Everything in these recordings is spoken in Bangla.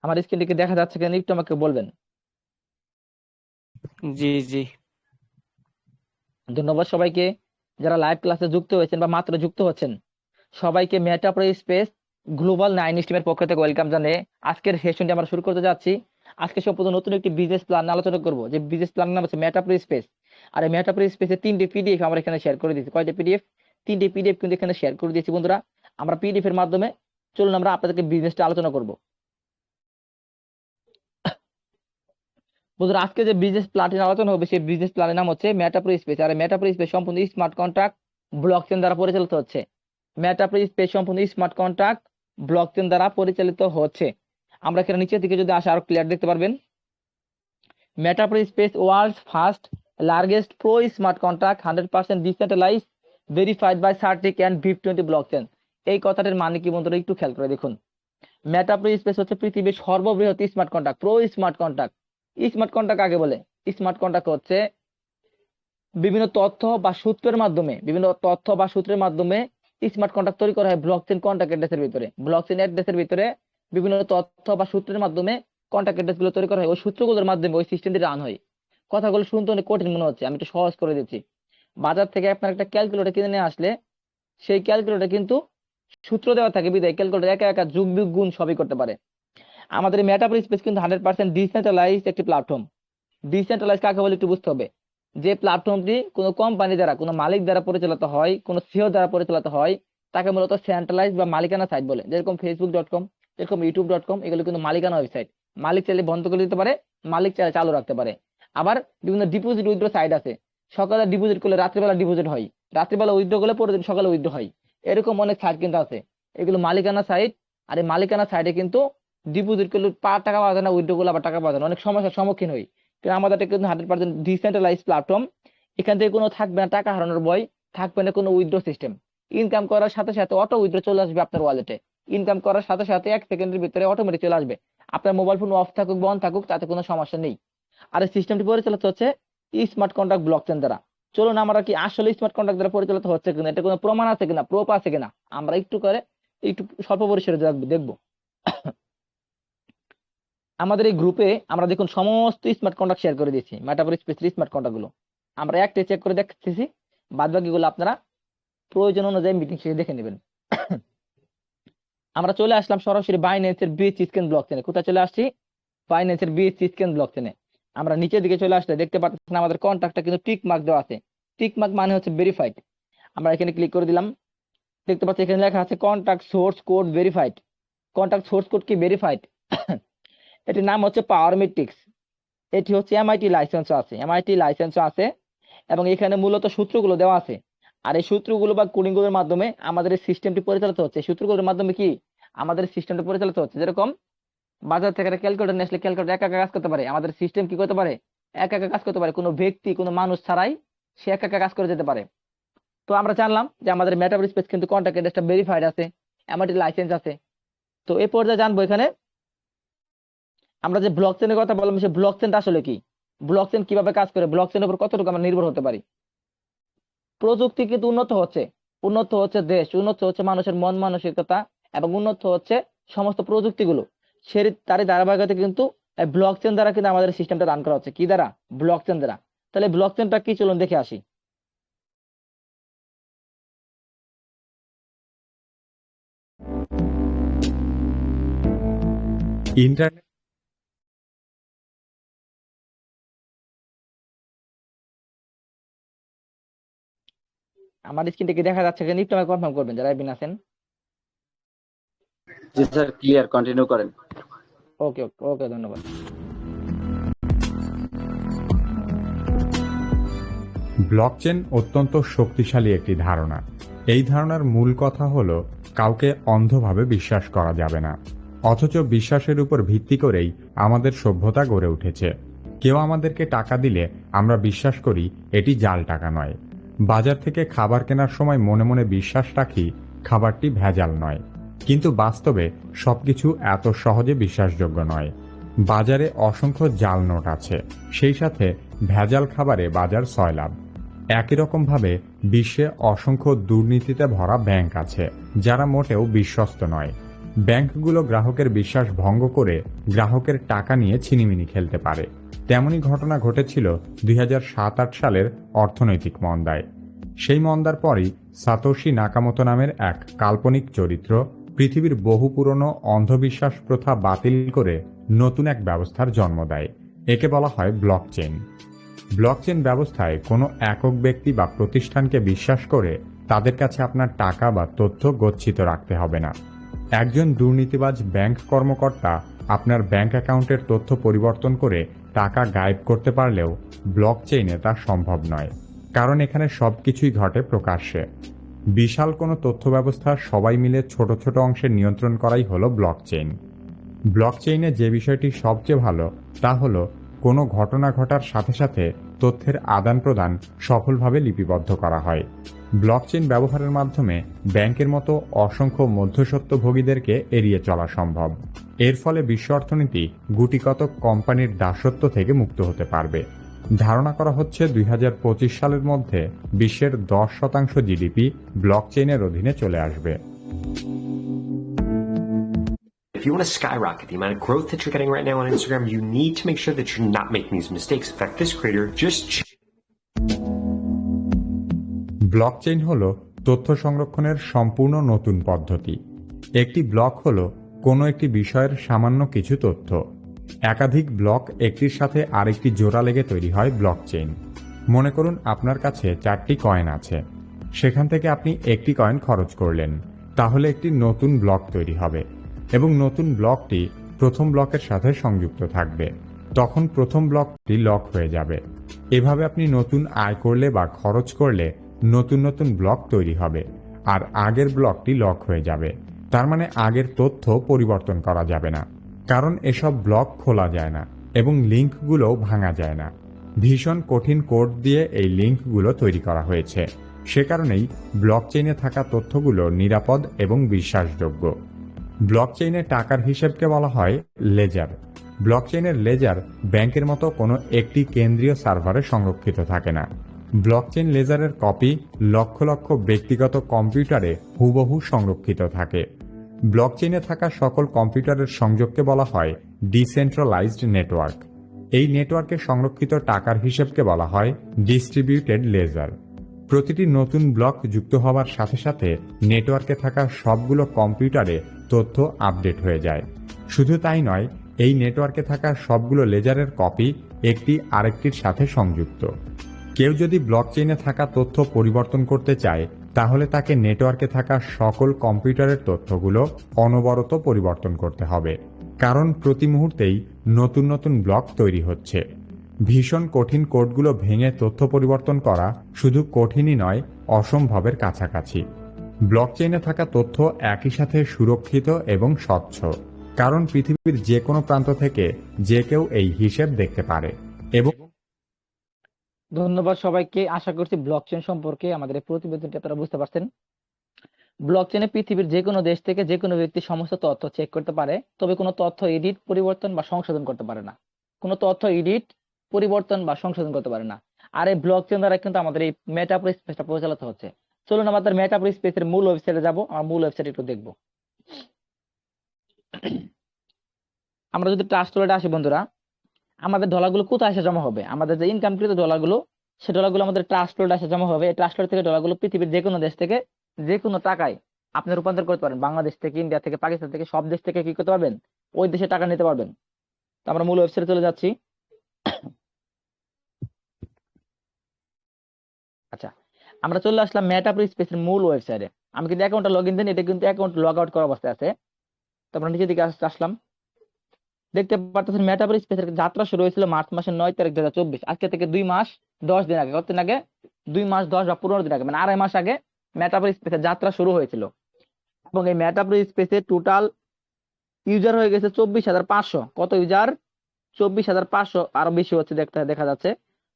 আমার স্ক্রিনটি কি দেখা যাচ্ছে কিনা একটু আমাকে বলবেন। জি জি। ধন্যবাদ সবাইকে যারা লাইভ ক্লাসে যুক্ত হয়েছেন বা মাত্র যুক্ত হচ্ছেন। সবাইকে মেটা প্রো স্পেস গ্লোবাল 9 টিমের পক্ষ থেকে ওয়েলকাম জানিয়ে আজকের সেশনটি আমরা শুরু করতে যাচ্ছি। আজকে সম্পূর্ণ নতুন একটি বিজনেস প্ল্যান আলোচনা করব, যে বিজনেস প্ল্যানের নাম হচ্ছে মেটা প্রো স্পেস। আর এই মেটা প্রো স্পেসে 3টি পিডিএফ আমরা এখানে শেয়ার করে দিয়েছি। কয়টা পিডিএফ? 3টি পিডিএফ কিন্তু এখানে শেয়ার করে দিয়েছি বন্ধুরা। আমরা পিডিএফ এর মাধ্যমে চলুন আমরা আপনাদেরকে বিজনেসটা আলোচনা করব। বন্ধুরা আজকে যে বিজনেস প্ল্যানটি আলোচনা হবে সেই বিজনেস প্ল্যানের নাম হচ্ছে মেটা প্রো স্পেস। আর মেটা প্রো স্পেস সম্পূর্ণ স্মার্ট কন্ট্রাক্ট ব্লকচেন দ্বারা পরিচালিত হচ্ছে। মেটা প্রো স্পেস সম্পূর্ণ স্মার্ট কন্ট্রাক্ট ব্লকচেন দ্বারা পরিচালিত হচ্ছে। আমরা এখানে নিচের দিকে যদি আসে আরো ক্লিয়ার দেখতে পারবেন। Meta pro space world's first largest pro smart contract 100% decentralised verified by CertiK and VIP20 blockchain. এই কথাটির মানে কি বন্ধুরা একটু খেয়াল করে দেখুন। মেটা প্রো স্পেস হচ্ছে পৃথিবীর সর্ববৃহৎ smart contract, pro smart contract. Smart contract কাকে বলে? স্মার্ট কন্ট্রাক্ট হচ্ছে বিভিন্ন তথ্য বা সূত্রের মাধ্যমে স্মার্ট কন্ট্রাক্ট তৈরি করা হয় ব্লকচেন কন্ট্রাক্ট অ্যাড্রেসের ভিতরে। ব্লকচেন অ্যাড্রেসের ভিতরে বিভিন্ন তথ্য বা সূত্রের মাধ্যমে কন্ট্রাক্ট অ্যাড্রেস গুলো তৈরি করা হয়। ওই সূত্রগুলোর মাধ্যমে ওই সিস্টেমটি রান হয়। কথাগুলো শুনতে অনেক কঠিন মনে হচ্ছে, আমি একটু সহজ করে দিচ্ছি। বাজার থেকে আপনার একটা ক্যালকুলেটর কিনে নিয়ে আসলে সেই ক্যালকুলেটর কিন্তু সূত্র দেওয়া থাকে বিধায় ক্যালকুলেটর একা একা যোগ বিয়োগ গুণ সবই করতে পারে। আমাদের মেটাভার স্পেস কিন্তু 100% ডিসেন্ট্রালাইজ একটি প্ল্যাটফর্ম। ডিসেন্ট্রালাইজ কাকে বলে একটু বুঝতে হবে। যে প্ল্যাটফর্মটি কোনো কোম্পানি দ্বারা, কোনো মালিক দ্বারা পরিচালিত হয়, কোনো সিও দ্বারা পরিচালিত হয়, তাকে মূলত সেন্ট্রালাইজ বা মালিকানা সাইট বলে। যেরকম Facebook.com, যেরকম YouTube.com, এগুলো কিন্তু মালিকানা ওয়েবসাইট। মালিক চাইলে বন্ধ করে দিতে পারে, মালিক চাইলে চালু রাখতে পারে। আবার বিভিন্ন ডিপোজিট উইথড্র সাইট আছে। সকালে ডিপোজিট করলে রাত্রিবেলা ডিপোজিট হয়, রাত্রিবেলা উইথড্র করলে পরের দিন সকালে উইথড্র হয়। এরকম অনেক সাইট কিন্তু আছে, এগুলো মালিকানা সাইট। আর এই মালিকানা সাইটে কিন্তু ডিপোজিট করলে টাকা পাওয়া যায় না, উইথড্র করলে আবার টাকা পাওয়া যায় না, অনেক সমস্যার সম্মুখীন হই। কিন্তু আমাদের এটা কিন্তু 100% ডিসেন্ট্রালাইজ প্ল্যাটফর্ম। এখান থেকে কোনো থাকবে না টাকা হারানোর ভয়, থাকবে না কোনো উইথড্র সিস্টেম। ইনকাম করার সাথে সাথে অটো উইথড্র চলে আসবে আপনার ওয়ালেটে। ইনকাম করার সাথে সাথে 1 সেকেন্ডের ভিতরে অটোমেটিক চলে আসবে। আপনার মোবাইল ফোন অফ থাকুক বন্ধ থাকুক তাতে কোনো সমস্যা নেই। আর এই সিস্টেমটি পরিচালিত হচ্ছে স্মার্ট কন্ট্রাক্ট ব্লকচেন দ্বারা। চলুন আমরা কি আসলে স্মার্ট কন্ট্রাক্ট দ্বারা পরিচালিত হচ্ছে কিনা, এটা কোনো প্রমাণ আছে কিনা, প্রুফ আছে কিনা, আমরা একটু স্বল্প পরিসরে দেখবো। আমাদের এই গ্রুপে আমরা দেখুন সমস্ত স্মার্ট কন্ট্রাক্ট শেয়ার করে দিয়েছি, মেটাভার স্পেসের স্মার্ট কন্ট্রাক্ট গুলো আমরা একটাই চেক করে দেখতেছি। বাদ বাকিগুলো আপনারা প্রয়োজন অনুযায়ী মিটিং শেষে দেখে নেবেন। আমরা চলে আসলাম সরাসরি বাইন্যান্সের বিএসসি স্ক্যান ব্লকচেনে। কোথায় চলে আসছি? বাইন্যান্সের বিএসসি স্ক্যান ব্লকচেনে। আমরা নিচের দিকে চলে আসলে দেখতে পাচ্ছেন আমাদের কন্ট্রাক্টটা কিন্তু টিক মার্ক দেওয়া আছে। টিক মার্ক মানে হচ্ছে ভেরিফাইড। আমরা এখানে ক্লিক করে দিলাম, দেখতে পাচ্ছি এখানে লেখা আছে contract source code verified. Contract source code কি ভেরিফাইড? এটির নাম হচ্ছে পাওয়ার মেট্রিক্স। এটি হচ্ছে এমআইটি লাইসেন্স আছে এবং এখানে মূলত সূত্রগুলো দেওয়া আছে। আর এই সূত্রগুলো বা কোডিং গুলোর মাধ্যমে আমাদের এই সিস্টেমটি পরিচালিত হচ্ছে। সূত্রগুলোর মাধ্যমে কি আমাদের সিস্টেমটা পরিচালিত হচ্ছে। যেরকম বাজার থেকে একটা ক্যালকুলেটর নিয়ে আসলে ক্যালকুলেটর একা একা কাজ করতে পারে, আমাদের সিস্টেম কি করতে পারে? একা একা কাজ করতে পারে, কোনো ব্যক্তি কোনো মানুষ ছাড়াই সে একা একা কাজ করে যেতে পারে। তো আমরা জানলাম যে আমাদের মেটাভার স্পেস কিন্তু কন্ট্রাক্ট অ্যাড্রেসটা ভেরিফাইড আছে, এমআইটি লাইসেন্স আছে। তো এই পর্যায়ে জানবো এখানে আমরা যে ব্লকচেনের কথা বললাম, সেই ব্লকচেনটা আসলে কি, ব্লকচেন কিভাবে কাজ করে, ব্লকচেনের উপর কতটুকু আমরা নির্ভর হতে পারি। প্রযুক্তি কিন্তু উন্নত হচ্ছে দেশ, উন্নত হচ্ছে মানুষের মন মানসিকতা এবং উন্নত হচ্ছে সমস্ত প্রযুক্তিগুলো। সে তারই ধারাবাহিকতা কিন্তু ব্লকচেন দ্বারা কিন্তু আমাদের সিস্টেমটা রান করা হচ্ছে। কি দ্বারা? ব্লকচেন দ্বারা। তাহলে ব্লকচেনটা কি চলুন দেখে আসি। ইন্টারনেট আমার স্ক্রিনটা কি দেখা যাচ্ছে কিনা একটু আমাকে কনফার্ম করবেন যারা বিন আছেন। জি স্যার, ক্লিয়ার, কন্টিনিউ করেন। ওকে ওকে ওকে, ধন্যবাদ। ব্লকচেন অত্যন্ত শক্তিশালী একটি ধারণা। এই ধারণার মূল কথা হলো কাউকে অন্ধভাবে বিশ্বাস করা যাবে না। অথচ বিশ্বাসের উপর ভিত্তি করেই আমাদের সভ্যতা গড়ে উঠেছে। কেউ আমাদেরকে টাকা দিলে আমরা বিশ্বাস করি এটি জাল টাকা নয়। বাজার থেকে খাবার কেনার সময় মনে মনে বিশ্বাস রাখি খাবারটি ভেজাল নয়। কিন্তু বাস্তবে সবকিছু এত সহজে বিশ্বাসযোগ্য নয়। বাজারে অসংখ্য জাল নোট আছে, সেই সাথে ভেজাল খাবারে বাজার সয়লাভ। একই রকমভাবে বিশ্বে অসংখ্য দুর্নীতিতে ভরা ব্যাংক আছে, যারা মোটেও বিশ্বস্ত নয়। ব্যাংকগুলো গ্রাহকের বিশ্বাস ভঙ্গ করে গ্রাহকের টাকা নিয়ে ছিনিমিনি খেলতে পারে। তেমনই ঘটনা ঘটেছিল 2007-08 সালের অর্থনৈতিক মন্দায়। সেই মন্দার পরই সাতোশি নাকামোতো নামের এক কাল্পনিক চরিত্র পৃথিবীর বহু পুরনো অন্ধবিশ্বাস প্রথা বাতিল করে নতুন এক ব্যবস্থার জন্ম দেয়। একে বলা হয় ব্লকচেইন। ব্লকচেইন ব্যবস্থায় কোনো একক ব্যক্তি বা প্রতিষ্ঠানকে বিশ্বাস করে তাদের কাছে আপনার টাকা বা তথ্য গচ্ছিত রাখতে হবে না। একজন দুর্নীতিবাজ ব্যাংক কর্মকর্তা আপনার ব্যাংক অ্যাকাউন্টের তথ্য পরিবর্তন করে টাকা গায়েব করতে পারলেও ব্লকচেইনে তা সম্ভব নয়, কারণ এখানে সবকিছুই ঘটে প্রকাশ্যে। বিশাল কোনো তথ্য ব্যবস্থা সবাই মিলে ছোট ছোট অংশে নিয়ন্ত্রণ করাই হলো ব্লকচেইন। ব্লকচেইনে যে বিষয়টি সবচেয়ে ভালো তা হলো কোনো ঘটনা ঘটার সাথে সাথে তথ্যের আদান প্রদান সফলভাবে লিপিবদ্ধ করা হয়। ব্লকচেইন ব্যবহারের মাধ্যমে ব্যাংকের মতো অসংখ্য মধ্যস্বত্বভোগীদেরকে এড়িয়ে চলা সম্ভব। এর ফলে বিশ্ব অর্থনীতি গুটিকত কোম্পানির দাসত্ব থেকে মুক্ত হতে পারবে। ধারণা করা হচ্ছে 2025 সালের মধ্যে বিশ্বের 10% জিডিপি ব্লকচেইনের অধীনে চলে আসবে। If you want to skyrocket the amount of growth that you're getting right now on Instagram, you need to make sure that you're not making these mistakes. In fact, this creator just blockchain হলো তথ্য সংরক্ষণের সম্পূর্ণ নতুন পদ্ধতি। একটি ব্লক হলো কোনো একটি বিষয়ের সামান্য কিছু তথ্য। একাধিক ব্লক একটির সাথে আরেকটি জোড়া লেগে তৈরি হয় ব্লকচেইন। মনে করুন আপনার কাছে 4টি কয়েন আছে, সেখান থেকে আপনি একটি কয়েন খরচ করলেন, তাহলে একটি নতুন ব্লক তৈরি হবে এবং নতুন ব্লকটি প্রথম ব্লকের সাথে সংযুক্ত থাকবে। তখন প্রথম ব্লকটি লক হয়ে যাবে। এভাবে আপনি নতুন আয় করলে বা খরচ করলে নতুন নতুন ব্লক তৈরি হবে আর আগের ব্লকটি লক হয়ে যাবে। তার মানে আগের তথ্য পরিবর্তন করা যাবে না, কারণ এসব ব্লক খোলা যায় না এবং লিঙ্কগুলোও ভাঙা যায় না। ভীষণ কঠিন কোড দিয়ে এই লিঙ্কগুলো তৈরি করা হয়েছে। সে কারণেই ব্লকচেইনে থাকা তথ্যগুলো নিরাপদ এবং বিশ্বাসযোগ্য। ব্লকচেইনে টাকার হিসেবকে বলা হয় লেজার। ব্লকচেইনের লেজার ব্যাংকের মতো কোনো একটি কেন্দ্রীয় সার্ভারে সংরক্ষিত থাকে না। ব্লকচেইন লেজারের কপি লক্ষ লক্ষ ব্যক্তিগত কম্পিউটারে হুবহু সংরক্ষিত থাকে। ব্লকচেইনে থাকা সকল কম্পিউটারের সংযোগকে বলা হয় ডিসেন্ট্রালাইজড নেটওয়ার্ক। এই নেটওয়ার্কে সংরক্ষিত টাকার হিসেবকে বলা হয় ডিস্ট্রিবিউটেড লেজার। প্রতিটি নতুন ব্লক যুক্ত হওয়ার সাথে সাথে নেটওয়ার্কে থাকা সবগুলো কম্পিউটারে তথ্য আপডেট হয়ে যায়। শুধু তাই নয়, এই নেটওয়ার্কে থাকা সবগুলো লেজারের কপি একটি আরেকটির সাথে সংযুক্ত। কেউ যদি ব্লকচেইনে থাকা তথ্য পরিবর্তন করতে চায়, তাহলে তাকে নেটওয়ার্কে থাকা সকল কম্পিউটারের তথ্যগুলো অনবরত পরিবর্তন করতে হবে, কারণ প্রতি মুহূর্তেই নতুন নতুন ব্লক তৈরি হচ্ছে। ভীষণ কঠিন কোডগুলো ভেঙে তথ্য পরিবর্তন করা শুধু কঠিনই নয়, অসম্ভবের কাছাকাছি। ব্লকচেইনে থাকা তথ্য একই সাথে সুরক্ষিত এবং স্বচ্ছ, কারণ পৃথিবীর যে কোনো প্রান্ত থেকে যে কেউ এই হিসেব দেখতে পারে। এবং ধন্যবাদ সবাইকে। আশা করছি ব্লকচেইন সম্পর্কে আমাদের এই প্রতিবেদনটি আপনারা বুঝতে পারছেন। ব্লকচেইনে পৃথিবীর যে কোনো দেশ থেকে যে কোনো ব্যক্তি সমস্ত তথ্য চেক করতে পারে, তবে কোনো তথ্য এডিট, পরিবর্তন বা সংশোধন করতে পারে না। কোনো তথ্য এডিট, পরিবর্তন বা সংশোধন করতে পারে না। আর এই ব্লকচেইন দ্বারা কিন্তু আমাদের এই মেটাপ্রো স্পেসটা পরিচালিত হচ্ছে। চলুন আমাদের মেটাপ্রো স্পেসের মূল ওয়েবসাইটে যাব, আমার মূল ওয়েবসাইট একটু দেখব। আমরা যদি ট্রাস্ট ওয়ালেটে আসি বন্ধুরা, আমাদের ডলারগুলো কোথায় এসে জমা হবে? আমাদের যে ইনকামকৃত ডলারগুলো, সে ডলারগুলো আমাদের ট্রাস্ট ওয়ালেটে এসে জমা হবে। এই ট্রাস্ট ওয়ালেট থেকে ডলারগুলো পৃথিবীর যে কোনো দেশ থেকে যে কোনো টাকায় আপনি রূপান্তর করতে পারেন। বাংলাদেশ থেকে, ইন্ডিয়া থেকে, পাকিস্তান থেকে, সব দেশ থেকে কি করতে পারবেন? ওই দেশে টাকা নিতে পারবেন। তো আমরা মূল ওয়েবসাইটে চলে যাচ্ছি। আচ্ছা, আমরা চলে আসলাম মেটাপ্রো স্পেসের মূল ওয়েবসাইটে। আমি কিন্তু অ্যাকাউন্টটা লগ ইন দিন, এটা কিন্তু অ্যাকাউন্ট লগ আউট করা অবস্থায় আছে। তো আমরা নিচের দিকে আসলাম। দেখতে পারতেছেন মেটাপ্রো স্পেসের যাত্রা শুরু হয়েছিল মার্চ মাসের 9 তারিখ 2024। আজকে থেকে 2 মাস 10 দিন আগে, কতদিন আগে? 2 মাস 10 বা 15 দিন আগে, মানে আড়াই মাস আগে মেটাপ্রো স্পেসের যাত্রা শুরু হয়েছিল। এবং এই মেটাপ্রো স্পেসে টোটাল ইউজার হয়ে গেছে 24,500। কত ইউজার? 24,500, আরো বেশি হচ্ছে দেখা যাচ্ছে।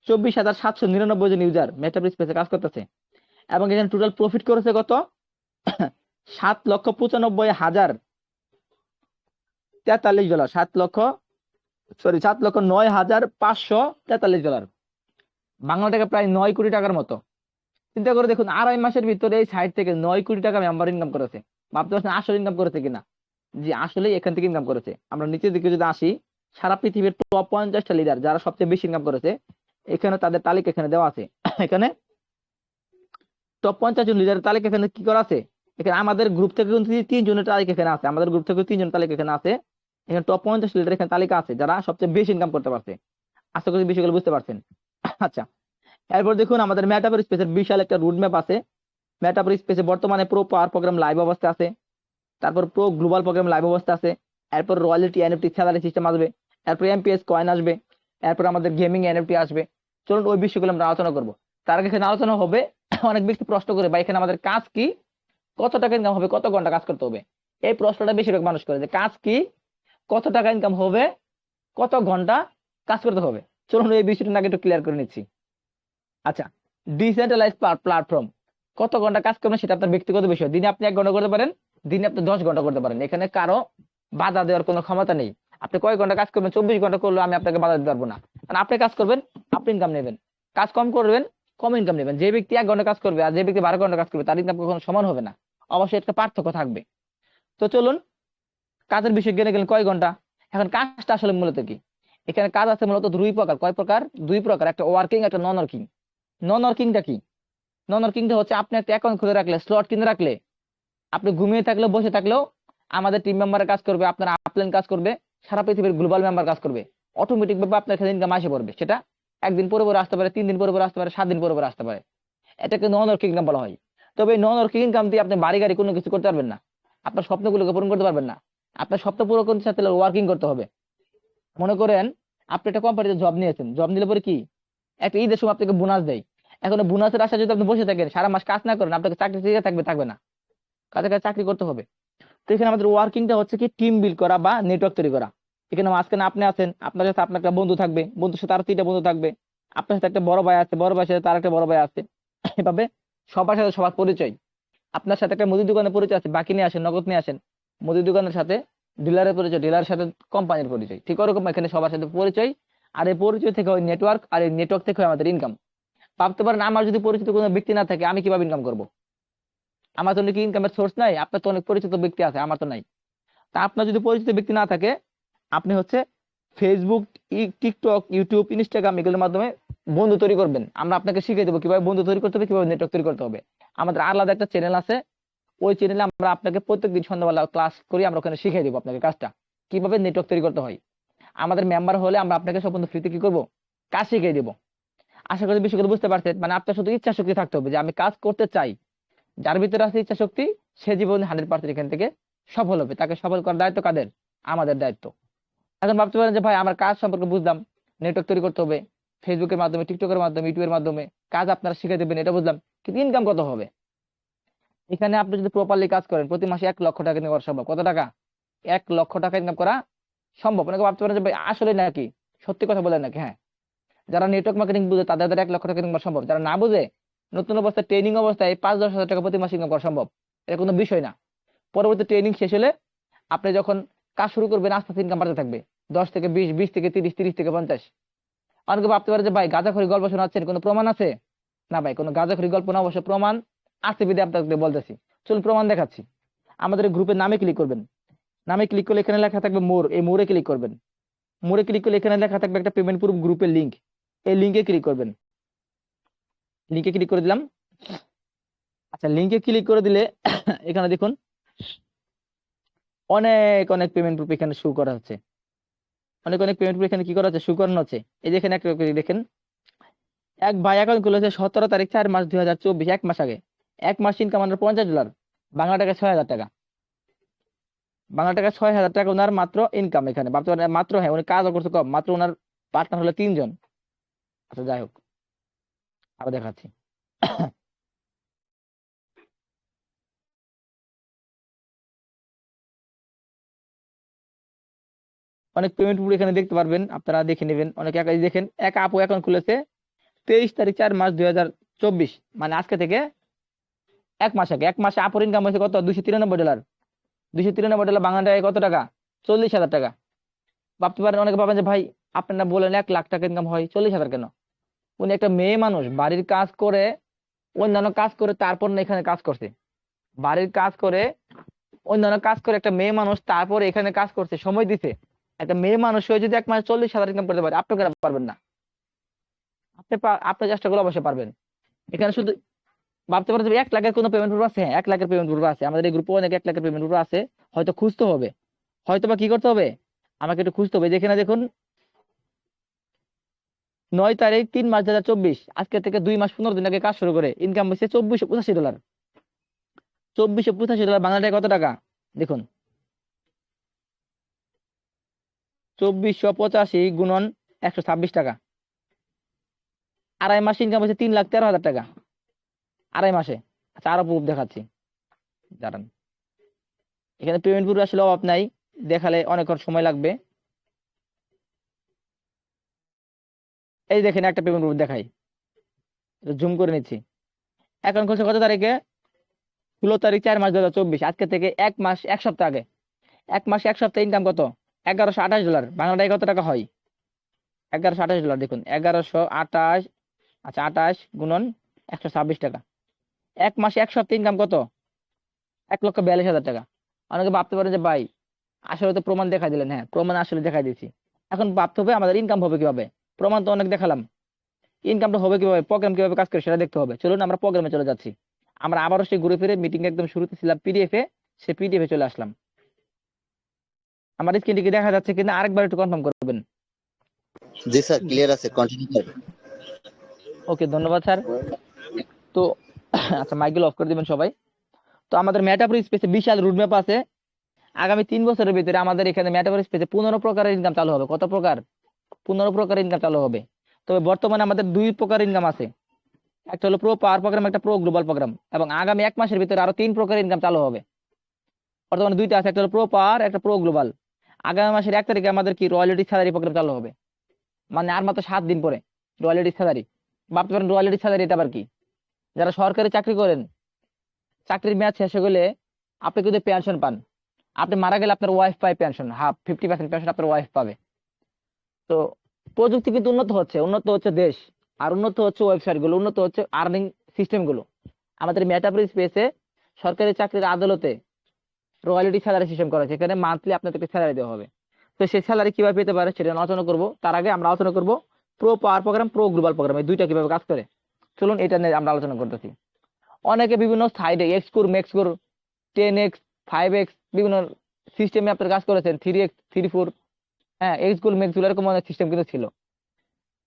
24,799 জন ইউজার মেটাপ্রো স্পেসে কাজ করতেছে। এবং এখানে টোটাল প্রফিট করেছে কত? 7,95,043 ডলার। 7,09,543 ডলার, বাংলা টাকা প্রায় 9 কোটি টাকার মতো। চিন্তা করে দেখুন, আড়াই মাসের ভিতরে এই সাইট থেকে 9 কোটি টাকা মেম্বার ইনকাম করেছে। ভাবতে পারছেন আসলে ইনকাম করেছে কিনা? যে আসলে এখান থেকে ইনকাম করেছে। আমরা নিচের দিকে যদি আসি, সারা পৃথিবীর টপ 50টা লিডার যারা সবচেয়ে বেশি ইনকাম করেছে, এখানে তাদের তালিকা এখানে দেওয়া আছে। এখানে টপ 50 জন লিডারের তালিকা এখানে কি করা আছে, এখানে আমাদের গ্রুপ থেকে কিন্তু 3 জনের তালিকা এখানে আছে, আমাদের গ্রুপ থেকে 3 জন তালিকা এখানে আছে। এখানে টপ 50 লিডার এখানে তালিকা আছে যারা সবচেয়ে বেশি ইনকাম করতে পারছে। আশা করি বিষয়গুলো বুঝতে পারছেন। আচ্ছা, এরপর দেখুন আমাদের মেটাভার স্পেসের বিশাল একটা রুট ম্যাপ আছে। মেটাভার স্পেসে বর্তমানে প্রো পাওয়ার প্রোগ্রাম লাইভ অবস্থা আছে, তারপর প্রো গ্লোবাল প্রোগ্রাম লাইভ অবস্থা আছে, এরপর রয়্যালটি এনএফটি স্যালারি সিস্টেম আসবে, এরপর এমপিএস কয়েন আসবে, এরপর আমাদের গেমিং এনএফটি আসবে। চলুন ওই বিষয়গুলো আমরা আলোচনা করবো। তার আগে এখানে আলোচনা হবে, অনেক ব্যক্তি প্রশ্ন করে ভাই এখানে আমাদের কাজ কি, কত টাকা ইনকাম হবে, কত ঘন্টা কাজ করতে হবে। এই প্রশ্নটা বেশিরভাগ মানুষ করে যে কাজ কি, কত টাকা ইনকাম হবে, কত ঘন্টা কাজ করতে হবে। চলুন এই বিষয়টা আগে একটু ক্লিয়ার করে নিচ্ছি। আচ্ছা, ডিসেন্ট্রালাইজ প্ল্যাটফর্ম, কত ঘন্টা কাজ করবেন সেটা আপনার ব্যক্তিগত বিষয়। দিনে আপনি 1 ঘন্টা করতে পারেন, দিনে আপনি 10 ঘন্টা করতে পারেন, এখানে কারো বাধা দেওয়ার কোনো ক্ষমতা নেই। আপনি কয় ঘন্টা কাজ করবেন, 24 ঘন্টা করলে আমি আপনাকে বাধা দিতে পারবো না, কারণ আপনি কাজ করবেন, আপনি ইনকাম নেবেন। কাজ কম করবেন, কম ইনকাম নেবেন। যে ব্যক্তি 1 ঘন্টা কাজ করবে আর যে ব্যক্তি 12 ঘন্টা কাজ করবে, তার ইনকাম কখনো সমান হবে না, অবশ্যই একটা পার্থক্য থাকবে। তো চলুন কাজের বিষয় জেনে গেলেন কয় ঘন্টা। এখন কাজটা আসলে মূলত কি, এখানে কাজ আছে মূলত 2 প্রকার। কয় প্রকার? 2 প্রকার, একটা ওয়ার্কিং, একটা নন ওয়ার্কিং। নন ওয়ার্কিংটা কি? নন ওয়ার্কিংটা হচ্ছে আপনি একটা অ্যাকাউন্ট খুলে রাখলে, স্লট কিনে রাখলে, আপনি ঘুমিয়ে থাকলেও বসে থাকলেও আমাদের টিম মেম্বারের কাজ করবে, আপনার আপলাইন কাজ করবে, সারা পৃথিবীর গ্লোবাল মেম্বার কাজ করবে, অটোমেটিক ভাবে আপনার এখানে ইনকাম আসে পড়বে। সেটা 1 দিন পরে পরে আসতে পারে, 3 দিন পরে পরে আসতে পারে, 7 দিন পরে পরে আসতে পারে। এটাকে নন ওয়ার্কিং ইনকাম বলা হয়। তবে এই নন ওয়ার্কিং ইনকাম দিয়ে আপনি বাড়ি গাড়ি কোনো কিছু করতে পারবেন না, আপনার স্বপ্নগুলোকে পূরণ করতে পারবেন না। আপনার স্বপ্ন পূরণ করতে সাথে ওয়ার্কিং করতে হবে। মনে করেন আপনি একটা কোম্পানিতে জব নিয়েছেন, জব নিলে পরে কি একটা ঈদের সময় আপনাকে বোনাস দেয়। এখন বোনাসের আশা যদি আপনি বসে থাকেন, সারা মাস কাজ না করেন, আপনাকে চাকরি থেকে থাকবে না, কাজে কাজে চাকরি করতে হবে। তো এখানে আমাদের ওয়ার্কিংটা হচ্ছে কি টিম বিল্ড করা বা নেটওয়ার্ক তৈরি করা। এখানে মাঝখানে আপনি আছেন, আপনার সাথে আপনার একটা বন্ধু থাকবে, বন্ধুর সাথে আরো 3টা বন্ধু থাকবে, আপনার সাথে একটা বড় ভাই আছে, বড় ভাইয়ের সাথে তার একটা বড় ভাই আছে। এভাবে সবার সাথে সবার পরিচয়। আপনার সাথে একটা মুদির দোকানের পরিচয় আছে, বাকি নিয়ে আসেন, নগদ নিয়ে আসেন। মুদির দোকানের সাথে ডিলারের পরিচয়, ডিলারের সাথে কোম্পানির পরিচয়, ঠিক ওরকম এখানে সবার সাথে পরিচয়। আর এই পরিচয় থেকে হয় নেটওয়ার্ক, আর এই নেটওয়ার্ক থেকে হয় আমাদের ইনকাম। ভাবতে পারেন আমার যদি পরিচিত কোনো ব্যক্তি না থাকে, আমি কিভাবে ইনকাম করবো? আমার তো নাকি ইনকামের সোর্স নাই, আপনার তো অনেক পরিচিত ব্যক্তি আছে, আমার তো নাই। তা আপনার যদি পরিচিত ব্যক্তি না থাকে, আপনি হচ্ছে ফেসবুক, টিকটক, ইউটিউব, ইনস্টাগ্রাম এগুলোর মাধ্যমে বন্ধু তৈরি করবেন। আমরা আপনাকে শিখিয়ে দেবো কিভাবে বন্ধু তৈরি করতে হবে, কিভাবে নেটওয়ার্ক তৈরি করতে হবে। আমাদের আলাদা একটা চ্যানেল আছে, ওই চ্যানেলে আমরা আপনাকে প্রত্যেকদিন সন্ধ্যাবেলা ক্লাস করি, আমরা ওখানে শিখিয়ে দেবো আপনাকে কাজটা কিভাবে নেটওয়ার্ক তৈরি করতে হয়। আমাদের মেম্বার হলে আমরা আপনাকে সম্পূর্ণ ফ্রিতে কি করবো, কাজ শিখিয়ে দেবো। আশা করি বিষয়গুলো বুঝতে পারছেন। মানে আপনার শুধু ইচ্ছা শক্তি থাকতে হবে যে আমি কাজ করতে চাই। যার ভিতরে আছে ইচ্ছা শক্তি, সে জীবনে 100% এখান থেকে সফল হবে। তাকে সফল করার দায়িত্ব কাদের? আমাদের দায়িত্ব। এখন ভাবতে পারেন যে ভাই আমার কাজ সম্পর্কে বুঝলাম, নেটওয়ার্ক তৈরি করতে হবে ফেসবুকের মাধ্যমে, টিকটকের মাধ্যমে, ইউটিউবের মাধ্যমে, কাজ আপনারা শিখে দেবেন, এটা বুঝলাম, কিন্তু ইনকাম কত হবে? এখানে আপনি যদি প্রপারলি কাজ করেন, প্রতি মাসে 1 লক্ষ টাকা ইনকাম করা সম্ভব। কত টাকা? 1 লক্ষ টাকা ইনকাম করা সম্ভব। অনেকে ভাবতে পারেন যে ভাই আসলে নাকি, সত্যি কথা বলেন নাকি? হ্যাঁ, যারা নেটওয়ার্ক মার্কেটিং বুঝে তাদের দ্বারা 1 লক্ষ টাকা ইনকাম করা সম্ভব। যারা না বুঝে, নতুন অবস্থায় ট্রেনিং অবস্থায় 5-10 হাজার টাকা প্রতি মাসে ইনকাম করা সম্ভব। এটা কোনো বিষয় না। পরবর্তী ট্রেনিং শেষ হলে আপনি যখন কাজ শুরু করবেন, আস্তে আস্তে ইনকাম বাড়তে থাকবে। 10 থেকে 20, 20 থেকে 30, 30 থেকে 50। অনেকে ভাবতে পারে যে ভাই গাঁজাখড়ি গল্প শোনাচ্ছেন, কোনো প্রমাণ আছে? না ভাই, কোনো গাঁজাখড়ি গল্প না, অবশ্য প্রমাণ আছে বিধে আপনাকে বলতেছি। চলুন প্রমাণ দেখাচ্ছি। আমাদের গ্রুপের নামে ক্লিক করবেন। নামে ক্লিক করলে এখানে লেখা থাকবে মোর, এই মোরে ক্লিক করবেন। মোরে ক্লিক করলে এখানে লেখা থাকবে একটা পেমেন্ট প্রুফ গ্রুপের লিংক, এই লিংকে ক্লিক করবেন। লিংকে ক্লিক করে দিলাম। আচ্ছা, লিংকে ক্লিক করে দিলে এখানে দেখুন অনেক অনেক পেমেন্ট প্রুফ এখানে শো করা হচ্ছে। অনেক অনেক পেমেন্ট প্রুফ এখানে কি করা হচ্ছে, শো করানো হচ্ছে। এই যে এখানে একটা দেখেন, এক ভাই অ্যাকাউন্ট খুলেছে 17 তারিখ 4 মাস 2024, 1 মাস আগে। 1 মাস ইনকাম আমরা $50, বাংলা টাকা 6,000 টাকা। বাংলা টাকা 6,000 টাকা ওনার মাত্র ইনকাম এখানে। ভাবতে পারেন মাত্র, হ্যাঁ উনি কাজও করছে কম, মাত্র ওনার পার্টনার হলো 3 জন। আচ্ছা যাই হোক, আরো দেখাচ্ছি। অনেক পেমেন্ট প্রুফ এখানে দেখতে পারবেন, আপনারা দেখে নেবেন। অনেক একাই দেখেন, এক আপু অ্যাকাউন্ট খুলেছে 23 তারিখ 4 মাস 2024, মানে আজকে থেকে 1 মাস আগে। 1 মাসে আপুর ইনকাম হয়েছে কত? $293। $293 বাংলা টাকায় কত টাকা? 40,000 টাকা। ভাবতে পারেন, অনেকে ভাবেন যে ভাই আপনারা বলেন 1 লাখ টাকা ইনকাম হয়, 40,000 কেন? উনি একটা মেয়ে মানুষ, বাড়ির কাজ করে, অন্যান্য কাজ করে, তারপর না এখানে কাজ করছে। বাড়ির কাজ করে, অন্যান্য কাজ করে একটা মেয়ে মানুষ তারপর এখানে কাজ করছে, সময় দিছে, একটা মেয়ে মানুষ হয়ে যদি 1 মাসে 40,000 ইনকাম করতে পারে, আপনি কেন পারবেন না? আপনি চেষ্টা করলে অবশ্যই পারবেন। এখানে শুধু ভাবতে পারেন যে 1 লাখের কোনো পেমেন্ট প্রুফ আছে? হ্যাঁ, 1 লাখের পেমেন্ট প্রুফ আছে, আমাদের এই গ্রুপে অনেক 1 লাখের পেমেন্ট প্রুফ আছে। হয়তো খুঁজতে হবে, হয়তো বা কি করতে হবে, আমাকে একটু খুঁজতে হবে। যেখানে দেখুন 9 তারিখ 3 মাস 2024, আজকে থেকে 2 মাস 15 দিন আগে কাজ শুরু করে ইনকাম হয়েছে $2485। $2485 বাংলা টাকায় কত টাকা দেখুন, 2485 গুণন 126 টাকা। আড়াই মাসে ইনকাম হয়েছে 3,13,000 টাকা, আড়াই মাসে। আচ্ছা, আরো প্রুফ দেখাচ্ছি, দাঁড়ান। এখানে পেমেন্ট প্রুফ আসলে অভাব নাই, দেখালে অনেকক্ষণ সময় লাগবে। এই দেখেন একটা পেমেন্ট প্রুফ দেখাই, জুম করে নিচ্ছি। এখন করছে কত তারিখে, 16 তারিখ 4 মাস 2024, আজকে থেকে 1 মাস 1 সপ্তাহ আগে। 1 মাস 1 সপ্তাহে ইনকাম কত, $1128। বাংলাটাই কত টাকা হয়, $1128। দেখুন 1128, আচ্ছা 28 গুণন 126 টাকা। 1 মাসে 1 সপ্তাহে ইনকাম কত, 1,42,000 টাকা। অনেকে ভাবতে পারেন যে ভাই আসলে তো প্রমাণ দেখা দিলেন। হ্যাঁ, প্রমাণ আসলে দেখাই দিয়েছি। এখন ভাবতে হবে আমাদের ইনকাম হবে কিভাবে। প্রমাণ তো অনেক দেখালাম, ইনকামটা হবে কিভাবে, প্রোগ্রাম কিভাবে কাজ করে সেটা দেখতে হবে। চলুন আমরা প্রোগ্রামে চলে যাচ্ছি। আমরা আবারও সেই ঘুরে ফিরে মিটিং একদম শুরুতে ছিলাম পিডিএফ এ, সে পিডিএফ এ চলে আসলাম। আমার স্ক্রিনটি কি দেখা যাচ্ছে কিনা আরেকবার একটু কনফার্ম করবেন। জি স্যার, ক্লিয়ার আছে, কন্টিনিউ করবেন। ওকে, ধন্যবাদ স্যার। তো আচ্ছা, মাইকগুলো অফ করে দিবেন সবাই। তো আমাদের মেটাফোর স্পেসে বিশাল রুটম্যাপ আছে। আগামী 3 বছরের ভিতরে আমাদের এখানে মেটাফোর স্পেসে 15 প্রকারের ইনকাম চালু হবে। কত প্রকার, 15 প্রকারের ইনকাম চালু হবে। তবে বর্তমানে আমাদের 2 প্রকার ইনকাম আছে, একটা হলো প্রো পাওয়ার প্রোগ্রাম, একটা প্রো গ্লোবাল প্রোগ্রাম। এবং আগামী 1 মাসের ভিতরে আরো 3 প্রকারের ইনকাম চালু হবে। বর্তমানে 2টা আছে, একটা হলো প্রো পাওয়ার, একটা প্রো গ্লোবাল। আগামী মাসের 1 তারিখে আমাদের কি রয়্যালিটি স্যালারি প্রোগ্রাম চালু হবে, মানে আর মাত্র 7 দিন পরে রয়্যালিটি স্যালারি। ভাবতে পারেন রয়্যালিটি স্যালারি এটা আবার কি। যারা সরকারি চাকরি করেন, চাকরির মেয়াদ শেষ হয়ে গেলে আপনি কিন্তু পেনশন পান। আপনি মারা গেলে আপনার ওয়াইফ পায় পেনশন, 50% পেনশন আপনার ওয়াইফ পাবে। তো প্রযুক্তি কিন্তু উন্নত হচ্ছে দেশ, আর উন্নত হচ্ছে ওয়েবসাইট গুলো, উন্নত হচ্ছে আর্নিং সিস্টেম গুলো। আমাদের মেটাফোর স্পেসে সরকারি চাকরির আদালতে রয়্যালিটি স্যালারি সিস্টেম করা আছে। এখানে মান্থলি আপনাদেরকে স্যালারি দেওয়া হবে। তো সেই স্যালারি কিভাবে পেতে পারে সেটা আলোচনা করব। তার আগে আমরা আলোচনা করব প্রো পাওয়ার প্রোগ্রাম, প্রো গ্লোবাল প্রোগ্রাম, এই দুইটা কিভাবে কাজ করে। চলুন এটা নিয়ে আমরা আলোচনা করতেছি। অনেকে বিভিন্ন সাইডে এক্সকোর, মেক্সকোর, 10x, 5x বিভিন্ন সিস্টেমে আপনার কাজ করেছেন, 3x, 3, 4, হ্যাঁ, এক্সগুল মেক্সগুল এরকম অনেক সিস্টেম কিন্তু ছিল।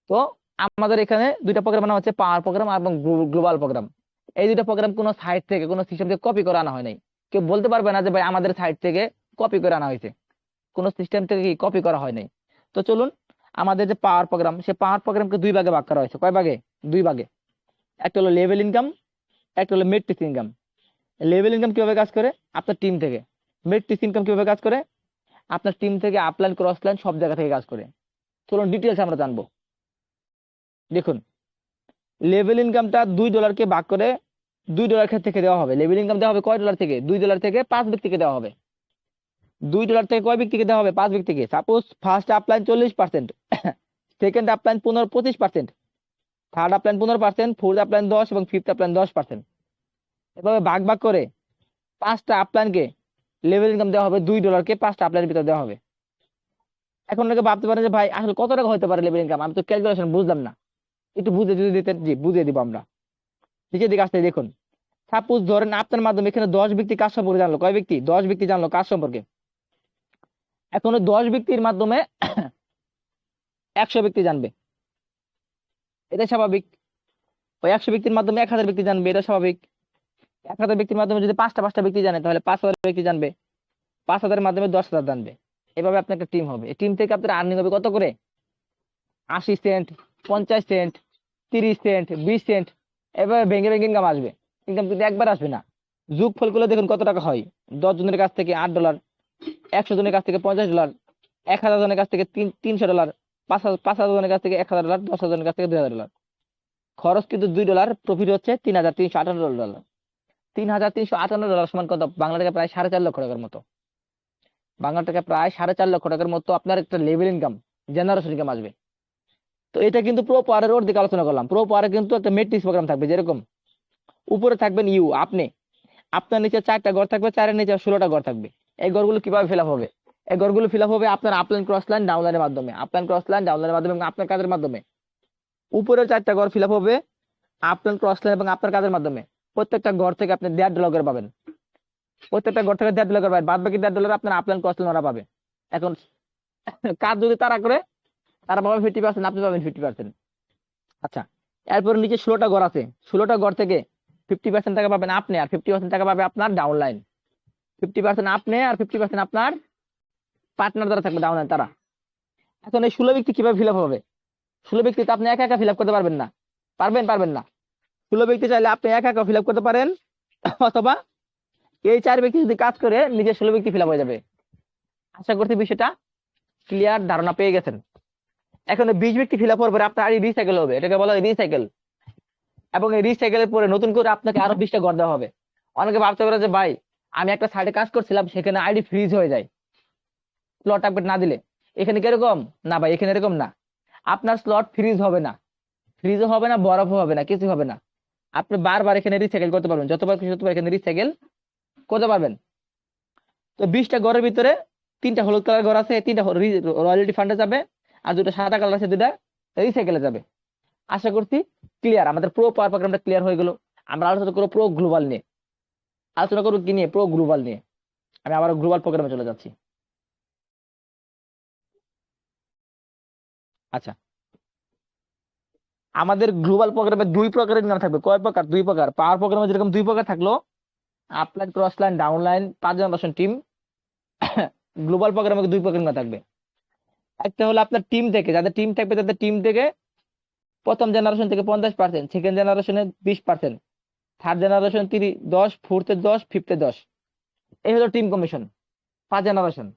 তো আমাদের এখানে 2টা প্রোগ্রাম আনা হচ্ছে, পাওয়ার প্রোগ্রাম এবং গ্লোবাল প্রোগ্রাম। এই 2টা প্রোগ্রাম কোনো সাইট থেকে, কোনো সিস্টেম থেকে কপি করে আনা হয় নাই। কেউ বলতে পারবে না যে ভাই আমাদের সাইট থেকে কপি করে আনা হয়েছে, কোনো সিস্টেম থেকে কি কপি করা হয় নাই। তো চলুন, আমাদের যে পাওয়ার প্রোগ্রাম, সে পাওয়ার প্রোগ্রামকে 2 ভাগে ভাগ করা হয়েছে। কয় ভাগে, 2 ভাগে। একটা হলো লেভেল ইনকাম, একটা হলো মেট্রিক্স ইনকাম। লেভেল ইনকাম কিভাবে কাজ করে, আপনার টিম থেকে। মেট্রিক্স ইনকাম কিভাবে কাজ করে, আপনার টিম থেকে আপলাইন, ক্রসলাইন সব জায়গা থেকে কাজ করে। চলুন ডিটেলস আমরা জানবো। দেখুন, লেভেল ইনকামটা $2 ভাগ করে $2 থেকে দেওয়া হবে। লেভেল ইনকাম দেওয়া হবে কয় ডলার থেকে, $2 থেকে 5 ব্যক্তিকে দেওয়া হবে। $2 থেকে কয় ব্যক্তিকে দেওয়া হবে, 5 ব্যক্তিকে। Suppose first upline 40%, second upline 25%, third upline 15%, fourth upline 10 এবং ফিফথ আপলাইন 10%। এভাবে ভাগ ভাগ করে 5টা আপলাইনকে লেভেল ইনকাম দেওয়া হবে। $2কে 5টা আপলাইনের ভিতরে দেওয়া হবে। এখন অনেকে ভাবতে পারে যে ভাই আসলে কত টাকা হতে পারে লেভেল ইনকাম, আমি তো ক্যালকুলেশন বুঝলাম না, একটু বুঝে যদি দিতেন। জি, বুঝিয়ে দিব আমরা। নিচের দিকে আসতে দেখুন, সাপোজ ধরেন আপনার মাধ্যমে এখানে 10 ব্যক্তি কাজ সম্পর্কে জানলো। কয় ব্যক্তি, 10 ব্যক্তি জানলো কাজ সম্পর্কে। এখন ওই 10 ব্যক্তির মাধ্যমে 100 ব্যক্তি জানবে, এটা স্বাভাবিক। ওই 100 ব্যক্তির মাধ্যমে 1000 ব্যক্তি জানবে, এটা স্বাভাবিক। 1000 ব্যক্তির মাধ্যমে যদি 5টা ব্যক্তি জানে তাহলে 5000 ব্যক্তি জানবে, 5000 মাধ্যমে 10,000 জানবে। এভাবে আপনার একটা টিম হবে। এই টিম থেকে আপনার আর্নিং হবে কত করে, 80 সেন্ট, 50 সেন্ট, 30 সেন্ট, 20 সেন্ট। এভাবে ভেঙে ভেঙে ইনকাম আসবে। ইনকাম কিন্তু একবার আসবে না, যোগ ফল করলে দেখুন কত টাকা হয়। 10 জনের কাছ থেকে $8, 100 জনের কাছ থেকে $50, 1000 জনের কাছ থেকে $300, 5,000 জনের কাছ থেকে $1000, 10,000 জনের কাছ থেকে $2000। খরচ কিন্তু $2, প্রফিট হচ্ছে $3,358। $3,358 সমান কত, বাংলা টাকা প্রায় 4.5 লক্ষ টাকার মতো। বাংলা টাকা প্রায় 4.5 লক্ষ টাকার মতো আপনার একটা লেভেল ইনকাম, জেনারেশন ইনকাম আসবে। তো এটা কিন্তু প্রো পাওয়ারের অর্ধেক আলোচনা করলাম। প্রো পাওয়ারে কিন্তু একটা মেট্রিক্স প্রোগ্রাম থাকবে, যেরকম উপরে থাকবেন আপনি, আপনার নিচে 4টা ঘর থাকবে, 4-এর নিচে 16টা ঘর থাকবে। এই ঘরগুলো কিভাবে ফিল আপ হবে? এই ঘরগুলো ফিল আপ হবে আপনার আপলাইন ক্রস লাইন ডাউন লাইনের মাধ্যমে, আপলাইন ক্রস লাইন ডাউন লাইনের মাধ্যমে এবং আপনার কাজের মাধ্যমে। উপরের 4টা ঘর ফিল আপ হবে আপলাইন ক্রস লাইন এবং আপনার কাজের মাধ্যমে। প্রত্যেকটা ঘর থেকে আপনি $1.5 করে পাবেন, প্রত্যেকটা ঘর থেকে $1.5 করে পাবেন, বাদ বাকি $1.5 আপনার আপলাইন ক্রস লাইন ওরা পাবে। এখন কাজ যদি তারা করে, তারা পাবে 50%, আপনি পাবেন 50%। আচ্ছা, এরপর নিচে 16টা ঘর আছে, 16টা ঘর থেকে 50% টাকা পাবেন আপনি, আর 50% টাকা পাবে আপনার ডাউন লাইন। 50% আপনি আর 50% আপনার পার্টনার যারা থাকবে ডাউন লাইন তারা। এখন এই 16 ব্যক্তি কিভাবে ফিল আপ হবে? 16 ব্যক্তি তো আপনি একা একা ফিল আপ করতে পারবেন না, পারবেন না। 16 ব্যক্তি চাইলে আপনি একা একা ফিল আপ করতে পারেন, অথবা এই 4 ব্যক্তি যদি কাজ করে নিজের 16 ব্যক্তি ফিল আপ হয়ে যাবে। আশা করছি বিষয়টা ক্লিয়ার, ধারণা পেয়ে গেছেন। এখন 20 ব্যক্তি ফিল আপ হওয়ার পরে আপনার আরই রিসাইকেল হবে, এটাকে বলা হয় রিসাইকেল। এবং এই রিসাইকেলের পরে নতুন করে আপনাকে আরো 20টা ঘর দেওয়া হবে। অনেকে ভাবতে পারে যে ভাই আমি একটা সাইডে কাজ করছিলাম, সেখানে আইডি ফ্রিজ হয়ে যায় স্লট আপডেট না দিলে। এখানে কিরকম না ভাই, এখানে এরকম না। আপনার স্লট ফ্রিজ হবে না, ফ্রিজও হবে না, বরফও হবে না, কিছু হবে না। আপনি বারবার এখানে রিসাইকেল করতে পারবেন, যতবার খুশি ততবার এখানে রিসাইকেল করতে পারবেন। তো 20টা ঘরের ভিতরে 3টা হলুদ কালার ঘর আছে, 3টা রয়্যালিটি ফান্ডে যাবে, আর 2টা সাদা কালার আছে, 2টা রিসাইকেলে যাবে। আশা করছি ক্লিয়ার, আমাদের প্রো পাওয়ার প্রোগ্রামটা ক্লিয়ার হয়ে গেল। আমরা আলোচনা করবো প্রো গ্লোবাল নিয়ে, আলোচনা করবো কি নিয়ে? প্রো গ্লোবাল নিয়ে। আমি আবার গ্লোবাল প্রোগ্রামে চলে যাচ্ছি। আচ্ছা, আমাদের গ্লোবাল প্রোগ্রামে 2 প্রকারের নাম থাকবে। কয় প্রকার? 2 প্রকার। পাওয়ার প্রোগ্রামে যেরকম 2 প্রকার থাকলো, upline cross line down line 5 generation team, global প্রোগ্রামে 2 প্রকারের নাম থাকবে। একটা হলো আপনার টিম থেকে, যাদের টিম থাকবে তাদের টিম থেকে প্রথম জেনারেশন থেকে 50%, সেকেন্ড জেনারেশনে 20%, থার্ড জেনারেশন 10, ফোর্থে 10, ফিফথে 10। এই হলো টিম কমিশন 5 জেনারেশন।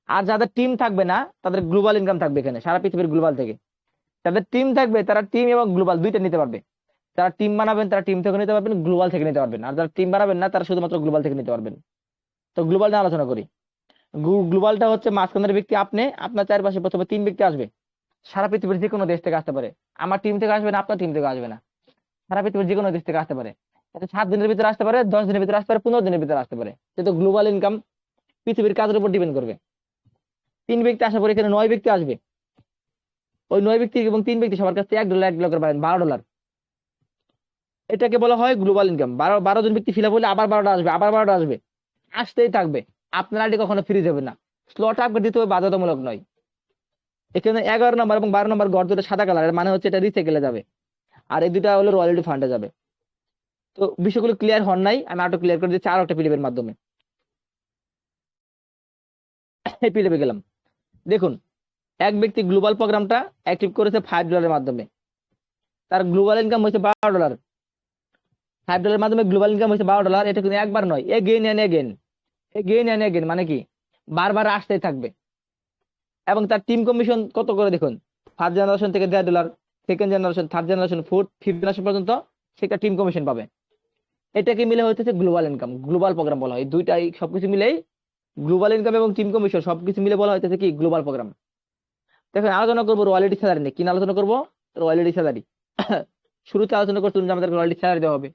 আর যাদের টিম থাকবে না তাদের গ্লোবাল ইনকাম থাকবে এখানে সারা পৃথিবীর গ্লোবাল থেকে। যাদের টিম থাকবে তারা টিম এবং গ্লোবাল দুইটা নিতে পারবে। যারা টিম বানাবেন তারা টিম থেকে নিতে পারবেন, গ্লোবাল থেকে নিতে পারবেন। আর যারা টিম বানাবেন না তারা শুধুমাত্র গ্লোবাল থেকে নিতে পারবেন। তো গ্লোবাল নিয়ে আলোচনা করি। গ্লোবালটা হচ্ছে মাঝখানের ব্যক্তি আপনি, আপনার চারপাশে প্রথমে 3 ব্যক্তি আসবে, সারা পৃথিবীর যে কোনো দেশ থেকে আসতে পারে। আমার টিম থেকে আসবে না, আপনার টিম থেকে আসবে না, সারা পৃথিবীর যে কোনো দেশ থেকে আসতে পারে। এটা 7 দিনের ভিতরে আসতে পারে, 10 দিনের ভিতরে আসতে পারে, 15 দিনের ভিতরে আসতে পারে। যেহেতু গ্লোবাল ইনকাম পৃথিবীর কাজের উপর ডিপেন্ড করবে। 3 ব্যক্তি আসার পরে এখানে 9 ব্যক্তি আসবে। ওই 9 ব্যক্তি এবং 3 ব্যক্তি সবার কাছে $1 করে পাবেন, $12। এটাকে বলা হয় গ্লোবাল ইনকাম। 12 জন ব্যক্তি ফিল আপ হলে আবার 12টা আসবে, আবার 12টা আসবে, আসতেই থাকবে। আপনার আইডি কখনো ফ্রিজ হবে না। স্লট আপগ্রেড দিতে হবে, বাধ্যতামূলক নয়। এখানে 11 নম্বর এবং 12 নম্বর ঘর দুটো সাদা কালারের, মানে হচ্ছে এটা রিসাইকেলে যাবে, আর এই দুটা হলো রয়্যালিটি ফান্ডে যাবে। তো বিষয়গুলো ক্লিয়ার হন নাই, আমি আরো ক্লিয়ার করে দিচ্ছি আরো একটা পিডিএফ এর মাধ্যমে। এই পিডিএফে গেলাম, দেখুন এক ব্যক্তি গ্লোবাল প্রোগ্রামটা অ্যাক্টিভ করেছে $5 মাধ্যমে, তার গ্লোবাল ইনকাম হয়েছে $12। $5 মাধ্যমে গ্লোবাল ইনকাম হয়েছে $12। এটা কিন্তু একবার নয়, again and again, again and again, মানে কি বারবার আসতেই থাকবে। এবং তার টিম কমিশন কত করে দেখুন, ফার্স্ট জেনারেশন থেকে $1.5, second generation, third generation, fourth, fifth generation পর্যন্ত সেটা টিম কমিশন পাবে। এটাকে মিলে হইতেছে গ্লোবাল ইনকাম, গ্লোবাল প্রোগ্রাম বলা হয়। এই দুইটাই সবকিছু মিলেই গ্লোবাল ইনকাম এবং টিম কমিশন সবকিছু মিলে বলা হইতেছে কি গ্লোবাল প্রোগ্রাম। দেখুন আলোচনা করবো রয়্যালিটি স্যালারি নিয়ে। কি নিয়ে আলোচনা করবো? Royalty salary. শুরুতে আলোচনা করছিলাম যে আমাদের রয়্যালিটি স্যালারি দেওয়া হবে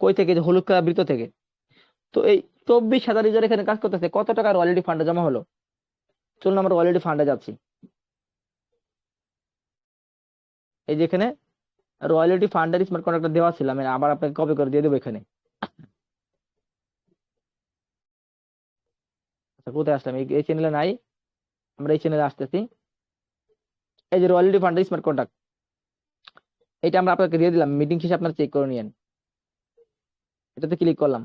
কই থেকে, যে হলুদ কালার বৃত্ত থেকে। তো এই 24,000 ইউজার এখানে কাজ করতেছে, কত টাকা রয়্যালিটি ফান্ডে জমা হলো? চলুন আমরা রয়্যালিটি ফান্ডে যাচ্ছি। এই যে এখানে রয়্যালিটি ফান্ডের স্মার্ট কন্ট্রাক্টর দেওয়া ছিল, আমি আবার আপনাকে কপি করে দিয়ে দেবো এখানে। আচ্ছা, কোথায় আসলাম? এই চ্যানেলে নাই, আমরা এই চ্যানেলে আসতেছি। এই যে রয়্যালিটি ফান্ডের স্মার্ট কন্ট্রাক্ট, এটা আমরা আপনাকে দিয়ে দিলাম, মিটিং শেষে আপনারা চেক করে নিয়েন। এটাতে ক্লিক করলাম।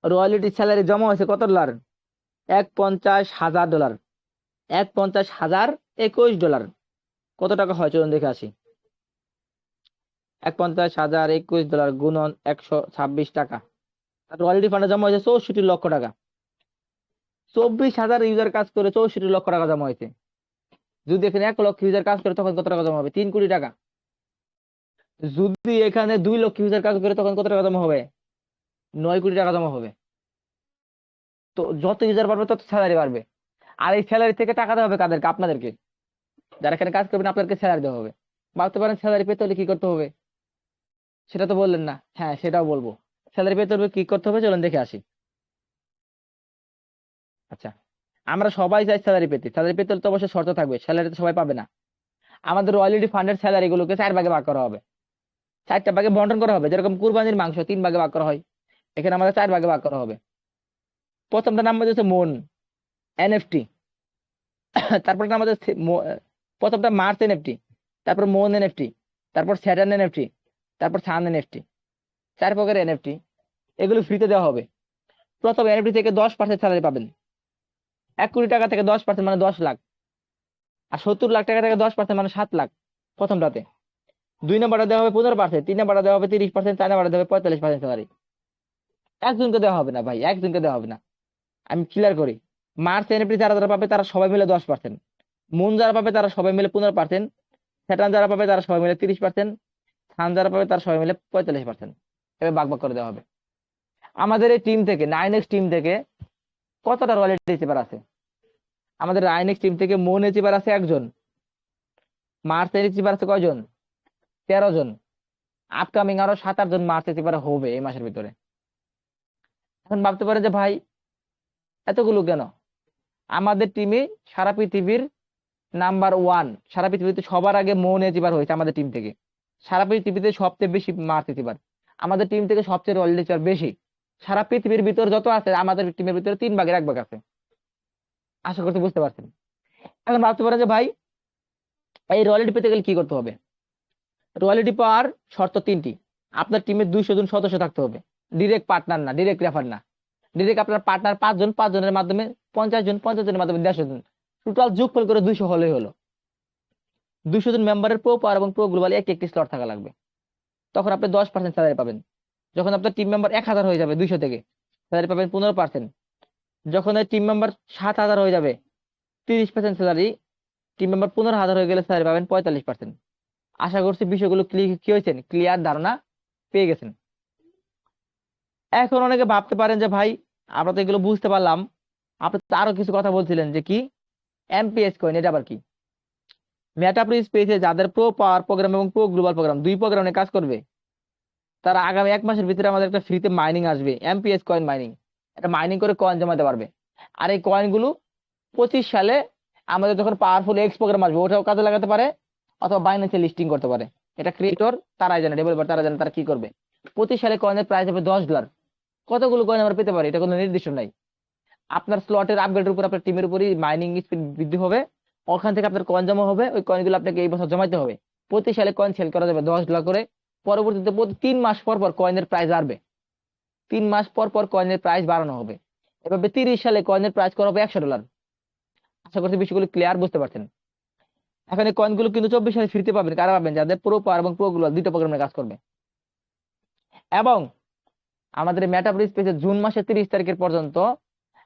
রয়্যালিটি স্যালারি জমা হয়েছে কত ডলার? $150,000, $150,021। কত টাকা হয় চলুন দেখে আসি। $150,021 গুণন 126 টাকা। রয়্যালিটি ফান্ডে জমা হয়েছে 64 লক্ষ টাকা। 24,000 ইউজার কাজ করে 64 লক্ষ টাকা জমা হয়েছে। যদি এখানে 1 লক্ষ ইউজার কাজ করে তখন কত টাকা জমা হবে? 3 কোটি টাকা। যদি এখানে 2 লক্ষ ইউজার কাজ করে তখন কত টাকা জমা হবে? 9 কোটি টাকা জমা হবে। তো যত ইউজার বাড়বে তত স্যালারি বাড়বে। আর এই স্যালারি থেকে টাকা দেওয়া হবে কাদেরকে? আপনাদেরকে, যারা এখানে কাজ করবেন আপনাদেরকে স্যালারি দেওয়া হবে। ভাবতে পারেন স্যালারি পেতে হলে কি করতে হবে? সেটা তো বললেন না। হ্যাঁ, সেটাও বলবো। স্যালারি পেতে হলে কি করতে হবে, চলুন দেখে আসি। আচ্ছা, আমরা সবাই চাই স্যালারি পেতে। স্যালারি পেতে হলে তো অবশ্যই শর্ত থাকবে, স্যালারি তো সবাই পাবে না। আমাদের রয়্যালিটি ফান্ডের স্যালারি গুলোকে 4 ভাগে ভাগ করা হবে, 4টা ভাগে বন্টন করা হবে। যেরকম কুরবানির মাংস 3 ভাগে ভাগ করা হয়, এখানে আমাদের 4 ভাগে ভাগ করা হবে। প্রথমটা নাম হচ্ছে মন এনএফটি, তারপর আমাদের প্রথমটা মার্চ এনএফটি, তারপর মন এনএফটি, তারপর স্যাটার্ন এনএফটি, তারপর সান এনএফটি। 4 প্রকারের এনএফটি, এগুলো ফ্রিতে দেওয়া হবে। প্রথম এনএফটি থেকে 10% স্যালারি পাবেন। 1 কোটি টাকা থেকে 10% মানে 10 লাখ, আর 70 লাখ টাকা থেকে 10% মানে 7 লাখ প্রথমটাতে। 2 নম্বরটা দেওয়া হবে 15%, 3 নম্বরটা দেওয়া হবে 30%, 4 নম্বরটা দেওয়া হবে 45% স্যালারি। একজনকে দেওয়া হবে না ভাই, একজনকে দেওয়া হবে না। আমি ক্লিয়ার করি, মার্চ এনএফটি যারা যারা পাবে তারা সবাই মিলে 10%, মুন যারা পাবে তারা সবাই মিলে 15%, স্যাটার্ন যারা পাবে তারা সবাই মিলে 30%, সান যারা পাবে তারা সবাই মিলে 45%। এভাবে ভাগ ভাগ করে দেওয়া হবে। আমাদের এই টিম থেকে 9x টিম থেকে কতটা রয়্যালিটি রিসিভার আছে? আমাদের 9x টিম থেকে মুন রিসিভার আছে একজন, মার্চ রিসিভার আছে কয়জন? 13 জন। আপকামিং আরো 7-8 জন মার্চ রিসিভার হবে এই মাসের ভিতরে। এখন ভাবতে পারেন যে ভাই এতগুলো কেন? আমাদের টিমে সারা পৃথিবীর নাম্বার 1, সারা পৃথিবীতে সবার আগে মৌন রিসিভার হয়েছে আমাদের টিম থেকে। সারা পৃথিবীতে সবচেয়ে বেশি মার্চ রিসিভার আমাদের টিম থেকে, সবচেয়ে রয়্যালিটি রিসিভার বেশি। সারা পৃথিবীর ভিতর যত আছে আমাদের টিমের ভিতরে 3 ভাগের 1 ভাগ আছে। আশা করতে বুঝতে পারছেন। এখন ভাবতে পারেন যে ভাই এই রয়্যালিটি পেতে গেলে কি করতে হবে? রয়্যালিটি পাওয়ার শর্ত 3টি। আপনার টিমে 200 জন সদস্য থাকতে হবে, ডিরেক্ট পার্টনার না, ডিরেক্ট রেফার না। ডিরেক্ট আপনার পার্টনার 5 জন, 5 জনের মাধ্যমে 50 জন, 50 জনের মাধ্যমে 150 জন, টোটাল যোগফল করে 200 হলেই হলো। 200 জন মেম্বারের প্রো পাওয়ার এবং প্রো গ্লোবাল একটি একটি স্লট থাকা লাগবে। তখন আপনি 10% স্যালারি পাবেন। যখন আপনার টিম মেম্বার 1000 হয়ে যাবে 200 থেকে, স্যালারি পাবেন 15%। যখন এই টিম মেম্বার 7000 হয়ে যাবে 30% স্যালারি। টিম মেম্বার 15000 হয়ে গেলে স্যালারি পাবেন 45%। আশা করছি বিষয়গুলো কি হয়েছেন, ক্লিয়ার ধারণা পেয়ে গেছেন। এখন অনেকে ভাবতে পারেন যে ভাই আমরা তো এগুলো বুঝতে পারলাম, আপনি তো আরো কিছু কথা বলছিলেন যে কি এমপিএস কয়েন, এটা আবার কি? মেটাপ্রি স্পেসে যাদের প্রো পাওয়ার প্রোগ্রাম এবং প্রো গ্লোবাল প্রোগ্রাম 2 প্রোগ্রামে কাজ করবে, তারা আগামী 1 মাসের ভিতরে আমাদের একটা ফ্রিতে মাইনিং আসবে, এমপিএস কয়েন মাইনিং। এটা মাইনিং করে কয়েন জমাতে পারবে। আর এই কয়েনগুলো 25 সালে আমাদের যখন পাওয়ারফুল এক্স প্রোগ্রাম আসবে ওটাও কাজে লাগাতে পারে, অথবা বাইন্যান্সে লিস্টিং করতে পারে। এটা ক্রিয়েটর তারাই জানে, ডেভেলপার তারা জানে তারা কি করবে। 25 সালে কয়েনের প্রাইস হবে $10। কতগুলো কয়েন আমরা পেতে পারি এটা কোনো নির্দিষ্ট নাই। আপনার স্লটের আপগ্রেডের উপর, আপনার টিমের উপরই মাইনিং স্পিড বৃদ্ধি হবে। ওখান থেকে আপনার কয়েন জমা হবে, ওই কয়েনগুলো আপনাকে এই বছর জমাইতে হবে। 25 সালে কয়েন সেল করা যাবে $10 করে। পরবর্তীতে প্রতি 3 মাস পর পর কয়েনের প্রাইস বাড়বে, 3 মাস পর পর কয়েনের প্রাইস বাড়ানো হবে। এভাবে 30 সালে কয়েনের প্রাইস করা হবে $100। আশা করছি বিষয়গুলো ক্লিয়ার বুঝতে পারছেন। এখন এই কয়েনগুলো কিন্তু 24 সালে ফ্রিতে পাবেন। কারা পাবেন? যাদের প্রো পাওয়ার এবং প্রো গ্লোবাল 2টা প্রোগ্রামে কাজ করবে। এবং আমাদের মেটাপ্রি স্পেসে জুন মাসের 30 তারিখের পর্যন্ত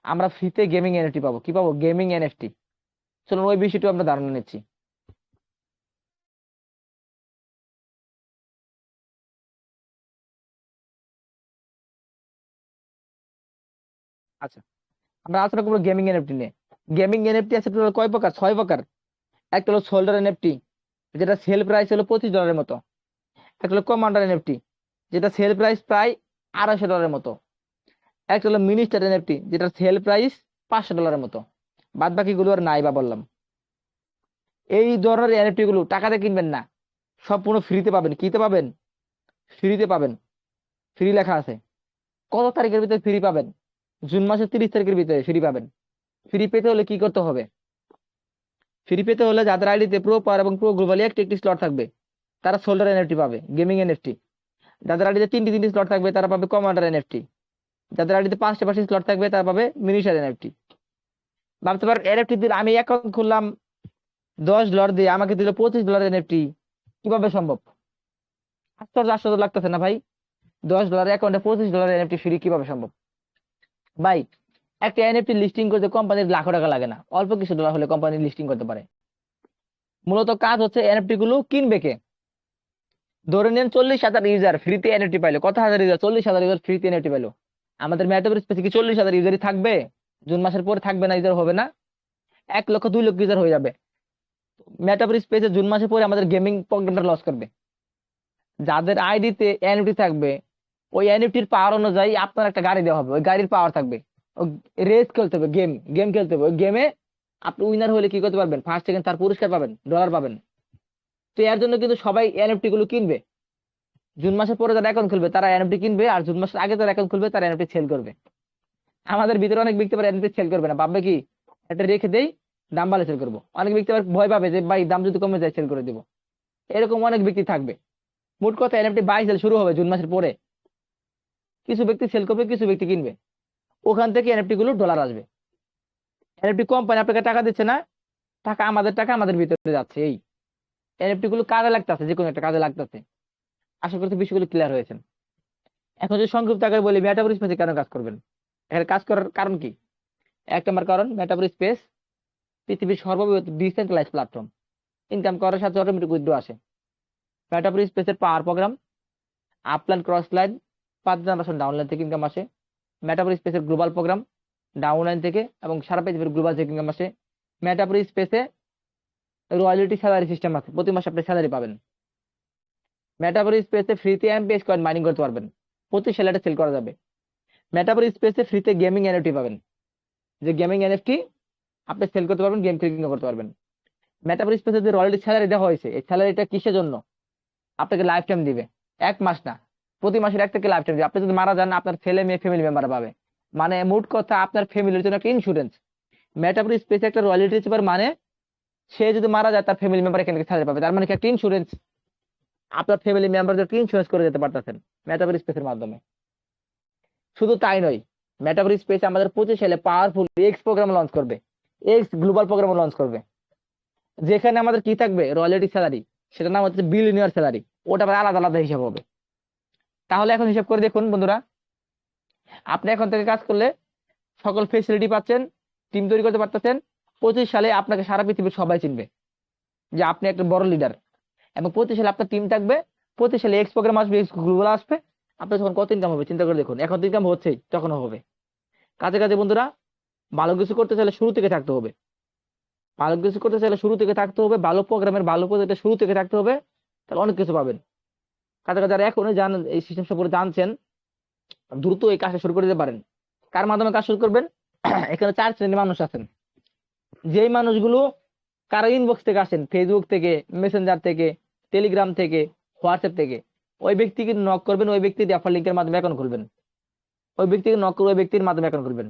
আমরা ফ্রিতে গেমিং এনএফটি পাবো। কি পাবো? Gaming NFT. চলুন ওই বিষয়টি আমরা ধারণা নিচ্ছি। আচ্ছা, আমরা আলোচনা করবো গেমিং এনএফটি নিয়ে। গেমিং এনএফটি আছে টোটাল কয় প্রকার? 6 প্রকার। একটা হলো সোল্ডার এনএফটি, যেটা সেল প্রাইস হলো $25 মতো। একটা হলো কমান্ডার এনএফটি, যেটা সেল প্রাইস প্রায় $250 মতো। একটা হলো মিনিস্টার এনএফটি, যেটা সেল প্রাইস $500 মতো। বাদ বাকি গুলো আর নাই বা বললাম। এই ধরনের এনএফটি গুলো টাকাতে কিনবেন না, সম্পূর্ণ ফ্রিতে পাবেন। কিতে পাবেন? ফ্রিতে পাবেন। ফ্রি লেখা আছে। কত তারিখের ভিতরে ফ্রি পাবেন? জুন মাসের 30 তারিখের ভিতরে ফ্রি পাবেন। ফ্রি পেতে হলে কি করতে হবে? ফ্রি পেতে হলে যাদের আইডিতে প্রো পাওয়ার এবং প্রো গ্লোবালি একটি একটি স্লট থাকবে তারা সোল্ডার এনএফটি পাবে, গেমিং এনএফটি। যাদের আইডিতে 3টি স্লট থাকবে তারা পাবে কমান্ডার এনএফটি। যাদের আইডিতে 5টা স্লট থাকবে তারা পাবে মিনিস্টার এনএফটি। ভাবতে পারেন এনএফটি দিলে আমি অ্যাকাউন্ট খুললাম $10 দিয়ে, আমাকে দিল $25 এনএফটি, কিভাবে সম্ভব? আশ্চর্য লাগতেছে না ভাই? $10 অ্যাকাউন্টে $25 এনএফটি ফ্রি কিভাবে সম্ভব? ভাই একটা এনএফটি লিস্টিং করতে কোম্পানির লাখো টাকা লাগে না, অল্প কিছু ডলার হলে কোম্পানি লিস্টিং করতে পারে। মূলত কাজ হচ্ছে এনএফটি গুলো কিনবে কে? ধরে নেন 40,000 ইউজার ফ্রিতে এনএফটি পাইলো। কত হাজার ইউজার? 40,000 ইউজার ফ্রিতে এনএফটি পাইলো। আমাদের মেটাভার্স স্পেসে কি 40,000 ইউজারই থাকবে? জুন মাসের পরে থাকবে না, ইউজার হবে না। 1 লক্ষ 2 লক্ষ ইউজার হয়ে যাবে। মেটাভার্স স্পেসে জুন মাসের পরে আমাদের গেমিং প্রোগ্রামটা লস করবে। যাদের আইডিতে এনএফটি থাকবে ওই এনএফটির পাওয়ার অনুযায়ী আপনার একটা গাড়ি দেওয়া হবে, ওই গাড়ির পাওয়ার থাকবে। রেস খেলতে হবে, গেম খেলতে হবে, ওই গেমে আপনি উইনার হলে কি করতে পারবেন, ফার্স্ট সেকেন্ড তার পুরস্কার পাবেন, ডলার পাবেন। তো এর জন্য কিন্তু সবাই এনএফটি গুলো কিনবে। জুন মাসের পরে যারা অ্যাকাউন্ট খুলবে তারা এনএফটি কিনবে, আর জুন মাসের আগে যারা অ্যাকাউন্ট খুলবে তারা এনএফটি সেল করবে। আমাদের ভিতরে অনেক ব্যক্তি আবার এনএফটি সেল করবে না, ভাববে কি এটা রেখে দেই, দাম বাড়লে সেল করবো। অনেক ব্যক্তি আবার ভয় পাবে যে ভাই দাম যদি কমে যায় সেল করে দিব, এরকম অনেক ব্যক্তি থাকবে। মোট কথা এনএফটি বাই সেল শুরু হবে জুন মাসের পরে। কিছু ব্যক্তি সেল করবে, কিছু ব্যক্তি কিনবে, ওখান থেকে এনএফটি গুলো ডলার আসবে। এনএফটি কোম্পানি আপনাকে টাকা দিচ্ছে না, টাকা আমাদের ভিতরে যাচ্ছে। এই এনএফটি গুলো কাজে লাগতেছে, যে কোনো একটা কাজে লাগতেছে। আশা করছি বিষয়গুলো ক্লিয়ার হয়েছে। এখন যদি সংক্ষিপ্ত আকারে বলি মেটাভার্স স্পেসে কেন কাজ করবেন, এখানে কাজ করার কারণ কি? এক নম্বর কারণ, মেটাভার্স স্পেস পৃথিবীর সর্ববৃহৎ ডিসেন্ট্রালাইজ প্ল্যাটফর্ম। ইনকাম করার সাথে অটোমেটিক উইথড্র আসে। মেটাভার্স স্পেসের power programme, upline cross line 5% downline থেকে ইনকাম আসে। মেটাভার্স স্পেসের গ্লোবাল প্রোগ্রাম, ডাউনলাইন থেকে এবং সারা পৃথিবীর গ্লোবাল থেকে ইনকাম আসে। মেটাভার্স স্পেসে রয়্যালিটি স্যালারি সিস্টেম আছে, প্রতি মাসে আপনি স্যালারি পাবেন। মেটাভার্স স্পেসে ফ্রিতে এমপিএস কয়েন মাইনিং করতে পারবেন, প্রতি স্যালারি সেল করা যাবে। মেটাভার্স স্পেসে ফ্রিতে গেমিং এনএফটি পাবেন, যে গেমিং এনএফটি আপনি সেল করতে পারবেন, গেম ক্লিকিং করতে পারবেন। মেটাভার্স স্পেসে যে রয়্যালিটি স্যালারি দেওয়া হয়েছে, এই স্যালারিটা কিসের জন্য? আপনাকে লাইফ টাইম দিবে, 1 মাস না, প্রতি মাসের 1 থেকে লাইফ টাইম দিবে। আপনি যদি মারা যান আপনার ছেলে মেয়ে ফ্যামিলি মেম্বার পাবে, মানে মোট কথা আপনার ফ্যামিলির জন্য একটা ইন্স্যুরেন্স। মেটাভার্স স্পেসে একটা রয়্যালিটি রিসিভার, মানে সে যদি মারা যায় তার ফ্যামিলি মেম্বার এখান থেকে স্যালারি পাবে, তার মানে কি একটা ইন্স্যুরেন্স। আপনার ফ্যামিলি মেম্বারদেরকে ইন্স্যুরেন্স করে যেতে পারতেছেন মেটাভার্স স্পেসের মাধ্যমে। শুধু তাই নয়, মেটাভার্স স্পেস আমাদের 25 সালে পাওয়ারফুল এক্স প্রোগ্রাম লঞ্চ করবে, এক্স গ্লোবাল প্রোগ্রাম লঞ্চ করবে, যেখানে আমাদের কি থাকবে, রয়্যালিটি স্যালারি, সেটার নাম হচ্ছে বিলিয়নিয়ার স্যালারি। ওটা আবার আলাদা আলাদা হিসাব হবে। তাহলে এখন হিসাব করে দেখুন বন্ধুরা, আপনি এখন থেকে কাজ করলে সকল ফেসিলিটি পাচ্ছেন, টিম তৈরি করতে পারতেছেন। 25 সালে আপনাকে সারা পৃথিবীর সবাই চিনবে যে আপনি একটা বড় লিডার, এবং 25 সালে আপনার টিম থাকবে। 25 সালে এক্স প্রোগ্রাম আসবে, এক্স গ্লোবাল আসবে, আপনার তখন কত ইনকাম হবে চিন্তা করে দেখুন। এখন তো ইনকাম হচ্ছেই, তখনও হবে। কাজে কাজে বন্ধুরা, ভালো কিছু করতে চাইলে শুরু থেকে থাকতে হবে, ভালো কিছু করতে চাইলে শুরু থেকে থাকতে হবে, ভালো প্রোগ্রামের ভালো প্রজেক্টে শুরু থেকে থাকতে হবে, তাহলে অনেক কিছু পাবেন। কাজে কাজে যারা এখনই জানেন, এই সিস্টেম সম্পর্কে জানছেন, দ্রুত এই কাজটা শুরু করে দিতে পারেন। কার মাধ্যমে কাজ শুরু করবেন? এখানে 4 শ্রেণীর মানুষ আছেন। যেই মানুষগুলো কারো ইনবক্স থেকে আসেন, ফেসবুক থেকে, মেসেঞ্জার থেকে, টেলিগ্রাম থেকে, হোয়াটসঅ্যাপ থেকে, ওই ব্যক্তিকে নক করবেন, ওই ব্যক্তি রেফার লিঙ্কের মাধ্যমে অ্যাকাউন্ট খুলবেন, ওই ব্যক্তিকে নক করে ওই ব্যক্তির মাধ্যমে অ্যাকাউন্ট খুলবেন।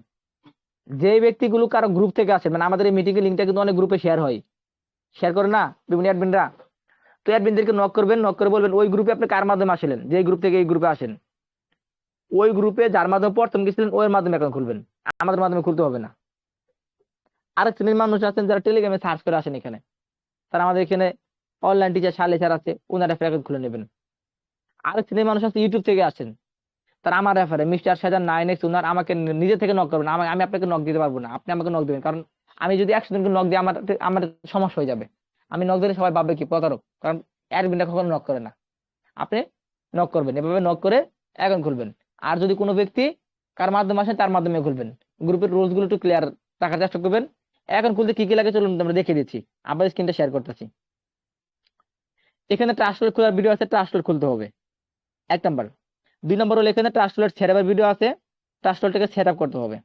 যেই ব্যক্তিগুলো কারো গ্রুপ থেকে আসেন, মানে আমাদের এই মিটিং এর লিঙ্কটা কিন্তু অনেক গ্রুপে শেয়ার হয়, শেয়ার করে না বিভিন্ন অ্যাডমিনরা, তো অ্যাডমিনদেরকে নক করবেন, নক করে বলবেন ওই গ্রুপে আপনি কার মাধ্যমে আসলেন, যে গ্রুপ থেকে এই গ্রুপে আসেন, ওই গ্রুপে যার মাধ্যমে প্রথম গেছিলেন ওর মাধ্যমে অ্যাকাউন্ট খুলবেন, আমাদের মাধ্যমে খুলতে হবে না। আরেক শ্রেণীর মানুষ আছেন যারা টেলিগ্রামে সার্চ করে আসেন এখানে, তারা আমাদের এখানে অনলাইন টিচার শালে স্যার আছে, ওনারা অ্যাকাউন্ট খুলে নেবেন। আরেক শ্রেণীর মানুষ আছে ইউটিউব থেকে আসেন, তারা আমার রেফারে মিস্টার সাজান 9x ওনার আমাকে নিজে থেকে নক করবেন, আমি আপনাকে নক দিতে পারবো না, আপনি আমাকে নক দেবেন। কারণ আমি যদি 100 জনকে নক দিই আমার আমার সমস্যা হয়ে যাবে। আমি নক দিলে সবাই ভাববে কি প্রতারক, কারণ অ্যাডমিনরা কখনো নক করে না। আপনি নক করবেন, এভাবে নক করে অ্যাকাউন্ট খুলবেন। আর যদি কোনো ব্যক্তি কার মাধ্যমে আসেন তার মাধ্যমে খুলবেন। গ্রুপের রুলস গুলো একটু ক্লিয়ার রাখার চেষ্টা করবেন। অ্যাকাউন্ট খুলতে কি কি লাগে চলুন আমরা দেখিয়ে দিচ্ছি, আবার স্ক্রিনটা শেয়ার করতেছি। এখানে ট্রাস্টলেট খোলার ভিডিও আছে, ট্রাস্টলেট খুলতে হবে 1 নাম্বার। 2 নম্বর হলো এখানে ট্রাস্টলেট সেটআপের ভিডিও আছে, ট্রাস্টলেটটাকে সেটআপ করতে হবে।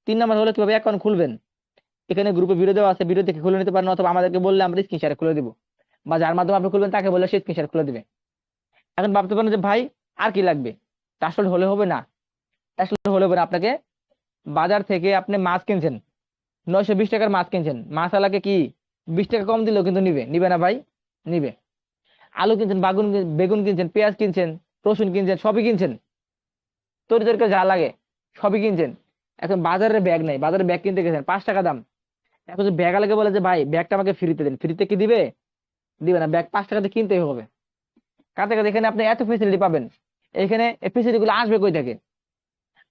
3 নাম্বার হলো কিভাবে অ্যাকাউন্ট খুলবেন, এখানে গ্রুপে ভিডিও দেওয়া আছে, ভিডিও দেখে খুলে নিতে পারেন, অথবা আমাদেরকে বললে আমরা স্ক্রিন শেয়ার খুলে দিব, বা যার মাধ্যমে আপনি খুলবেন তাকে বললে সে স্ক্রিন শেয়ার খুলে দিবে। এখন ভাবতে পারেন যে ভাই আর কি লাগবে, ট্রাস্টলেট হলে হবে না, ট্রাস্টলেট হলে হবে না। আপনাকে বাজার থেকে আপনি মাছ কিনছেন, 920 টাকার মাছ কিনছেন, মাছওয়ালাকে কি 20 টাকা কম দিলেও কিন্তু নিবে না ভাই, নিবে। আলু কিনছেন, বেগুন কিনছেন, পেঁয়াজ কিনছেন, রসুন কিনছেন, সবই কিনছেন, তরকারি যা লাগে সবই কিনছেন। এখন বাজারে ব্যাগ নেই, বাজারে ব্যাগ কিনতে গেছেন 5 টাকা দাম। এখন যদি ব্যাগ আলাকে বলে যে ভাই ব্যাগটা আমাকে ফ্রিতে দেন, ফ্রিতে কি দিবে? দিবে না, ব্যাগ 5 টাকাতে কিনতেই হবে। কাছে কাছে এখানে আপনি এত ফেসিলিটি পাবেন, এখানে এই ফেসিলিটি গুলো আসবে কই থেকে?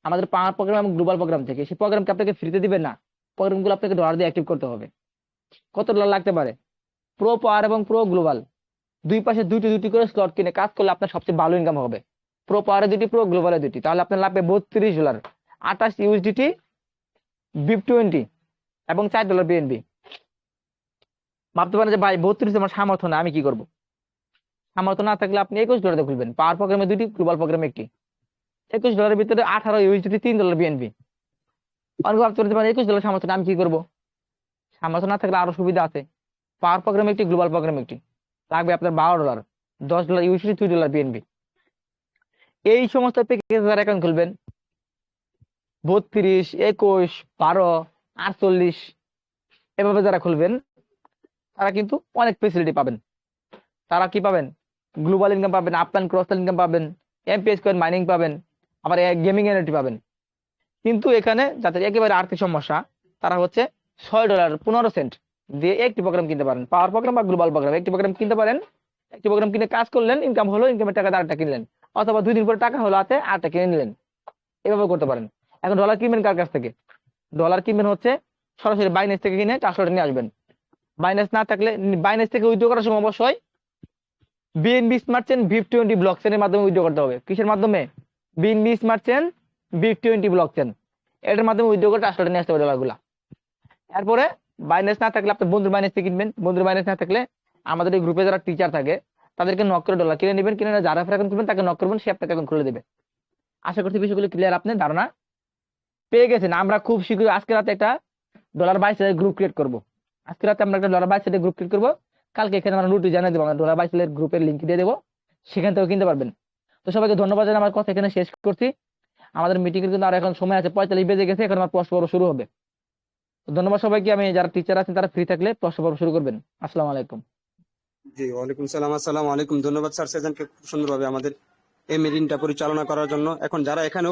আমাদের পাওয়ার প্রোগ্রাম এবং গ্লোবাল প্রোগ্রাম থেকে। সেই প্রোগ্রামকে আপনাকে ফ্রিতে দিবেন না, প্রোগ্রামগুলো আপনাকে ডলার দিয়ে অ্যাক্টিভ করতে হবে। কত ডলার লাগতে পারে? প্রো পাওয়ার এবং প্রো গ্লোবাল দুই পাশে দুইটি করে স্লট কিনে কাজ করলে আপনার সবচেয়ে ভালো ইনকাম হবে। প্রো পাওয়ারে 2টি, প্রো গ্লোবালে 2টি, তাহলে আপনার লাগবে $32, 28 USDT, BIP20 এবং $4 BNB। ভাবতে পারেন যে ভাই 32 আমার সামর্থ্য না, আমি কি করব? সামর্থ্য না থাকলে আপনি $21 খুলবেন। পাওয়ার প্রোগ্রামে 2টি, গ্লোবাল প্রোগ্রামে 1টি। $21 ভিতরে 18 USDT, $3 BNB। অনেকে ভাবতে পারেন $21 সামর্থ্য না, আমি কি করবো? সামর্থ্য না থাকলে আরো সুবিধা আছে। পাওয়ার প্রোগ্রামে 1টি, গ্লোবাল প্রোগ্রামে 1টি। লাগবে আপনার $12, $10 USDT, $2 BNB। এই সমস্ত প্যাকেজ যারা অ্যাকাউন্ট খুলবেন 32, 21, 12, 48 এভাবে যারা খুলবেন তারা কিন্তু অনেক ফেসিলিটি পাবেন। তারা কি পাবেন? গ্লোবাল ইনকাম পাবেন, আপলাইন ক্রস ইনকাম পাবেন, এমপিএস কয়েন মাইনিং পাবেন, আবার গেমিং এনার্জি পাবেন। কিন্তু এখানে যাদের একেবারে আর্থিক সমস্যা তারা হচ্ছে $6.15 দিয়ে একটি প্রোগ্রাম কিনতে পারেন। পাওয়ার প্রোগ্রাম বা গ্লোবাল প্রোগ্রাম একটি প্রোগ্রাম কিনতে পারেন। একটি প্রোগ্রাম কিনে কাজ করলেন, ইনকাম হলো, ইনকামের টাকা আরেকটা কিনলেন, অথবা 2 দিন পরে টাকা হলো হাতে আরেকটা কিনে নিলেন। এভাবে করতে পারেন। এখন ডলার কিনবেন কার কাছ থেকে? ডলার কিনবেন হচ্ছে সরাসরি বাইন্যান্স থেকে কিনে ট্রান্সফার নিয়ে আসবেন। বাইন্যান্স না থাকলে বাইন্যান্স থেকে উইথড্র করার সময় অবশ্যই BNB smart chain BIP20 block চেইনের মাধ্যমে উইথড্র করতে হবে। কিসের মাধ্যমে? BNB smart chain BIP20 block chain, এটার মাধ্যমে উইথড্র করে ট্রান্সফার নিয়ে আসতে হবে ডলারগুলা। এরপরে বাইন্যান্স না থাকলে আপনার বন্ধুর বাইন্যান্স থেকে কিনবেন। বন্ধুর বাইন্যান্স না থাকলে আমাদের এই গ্রুপে যারা টিচার থাকে তাদেরকে নক করে ডলার কিনে নেবেন। কিনে যারা অ্যাকাউন্ট খুলবেন তাকে নক করবেন, সে আপনাকে অ্যাকাউন্ট খুলে দেবে। আশা করছি বিষয়গুলো ক্লিয়ার, আপনি ধারণা পেয়ে গেছেন। আমরা খুব শীঘ্রই আজকে রাতে একটা $22 গ্রুপ ক্রিয়েট করব। আজকে রাতে আমরা একটা $22 গ্রুপ ক্রিয়েট করবো। কালকে এখানে আমরা নোটিশ জানিয়ে দেবো, আমরা $22 গ্রুপের লিঙ্ক দিয়ে দেবো, সেখান থেকেও কিনতে পারবেন। তো সবাইকে ধন্যবাদ জানিয়ে আমার কথা এখানে শেষ করছি। আমাদের মিটিং এর কিন্তু আর এখন সময় আছে, 45 বেজে গেছে, এখন আমার প্রশ্ন পর্ব শুরু হবে। তো ধন্যবাদ সবাইকে। আমি যারা টিচার আছেন তারা ফ্রি থাকলে প্রশ্ন পর্ব শুরু করবেন। আসসালামু আলাইকুম। জি, ওয়ালাইকুম সালাম। আসসালামু আলাইকুম। ধন্যবাদ স্যার সেজানকে খুব সুন্দরভাবে আমাদের এই মিটিংটা পরিচালনা করার জন্য। এখন যারা এখানে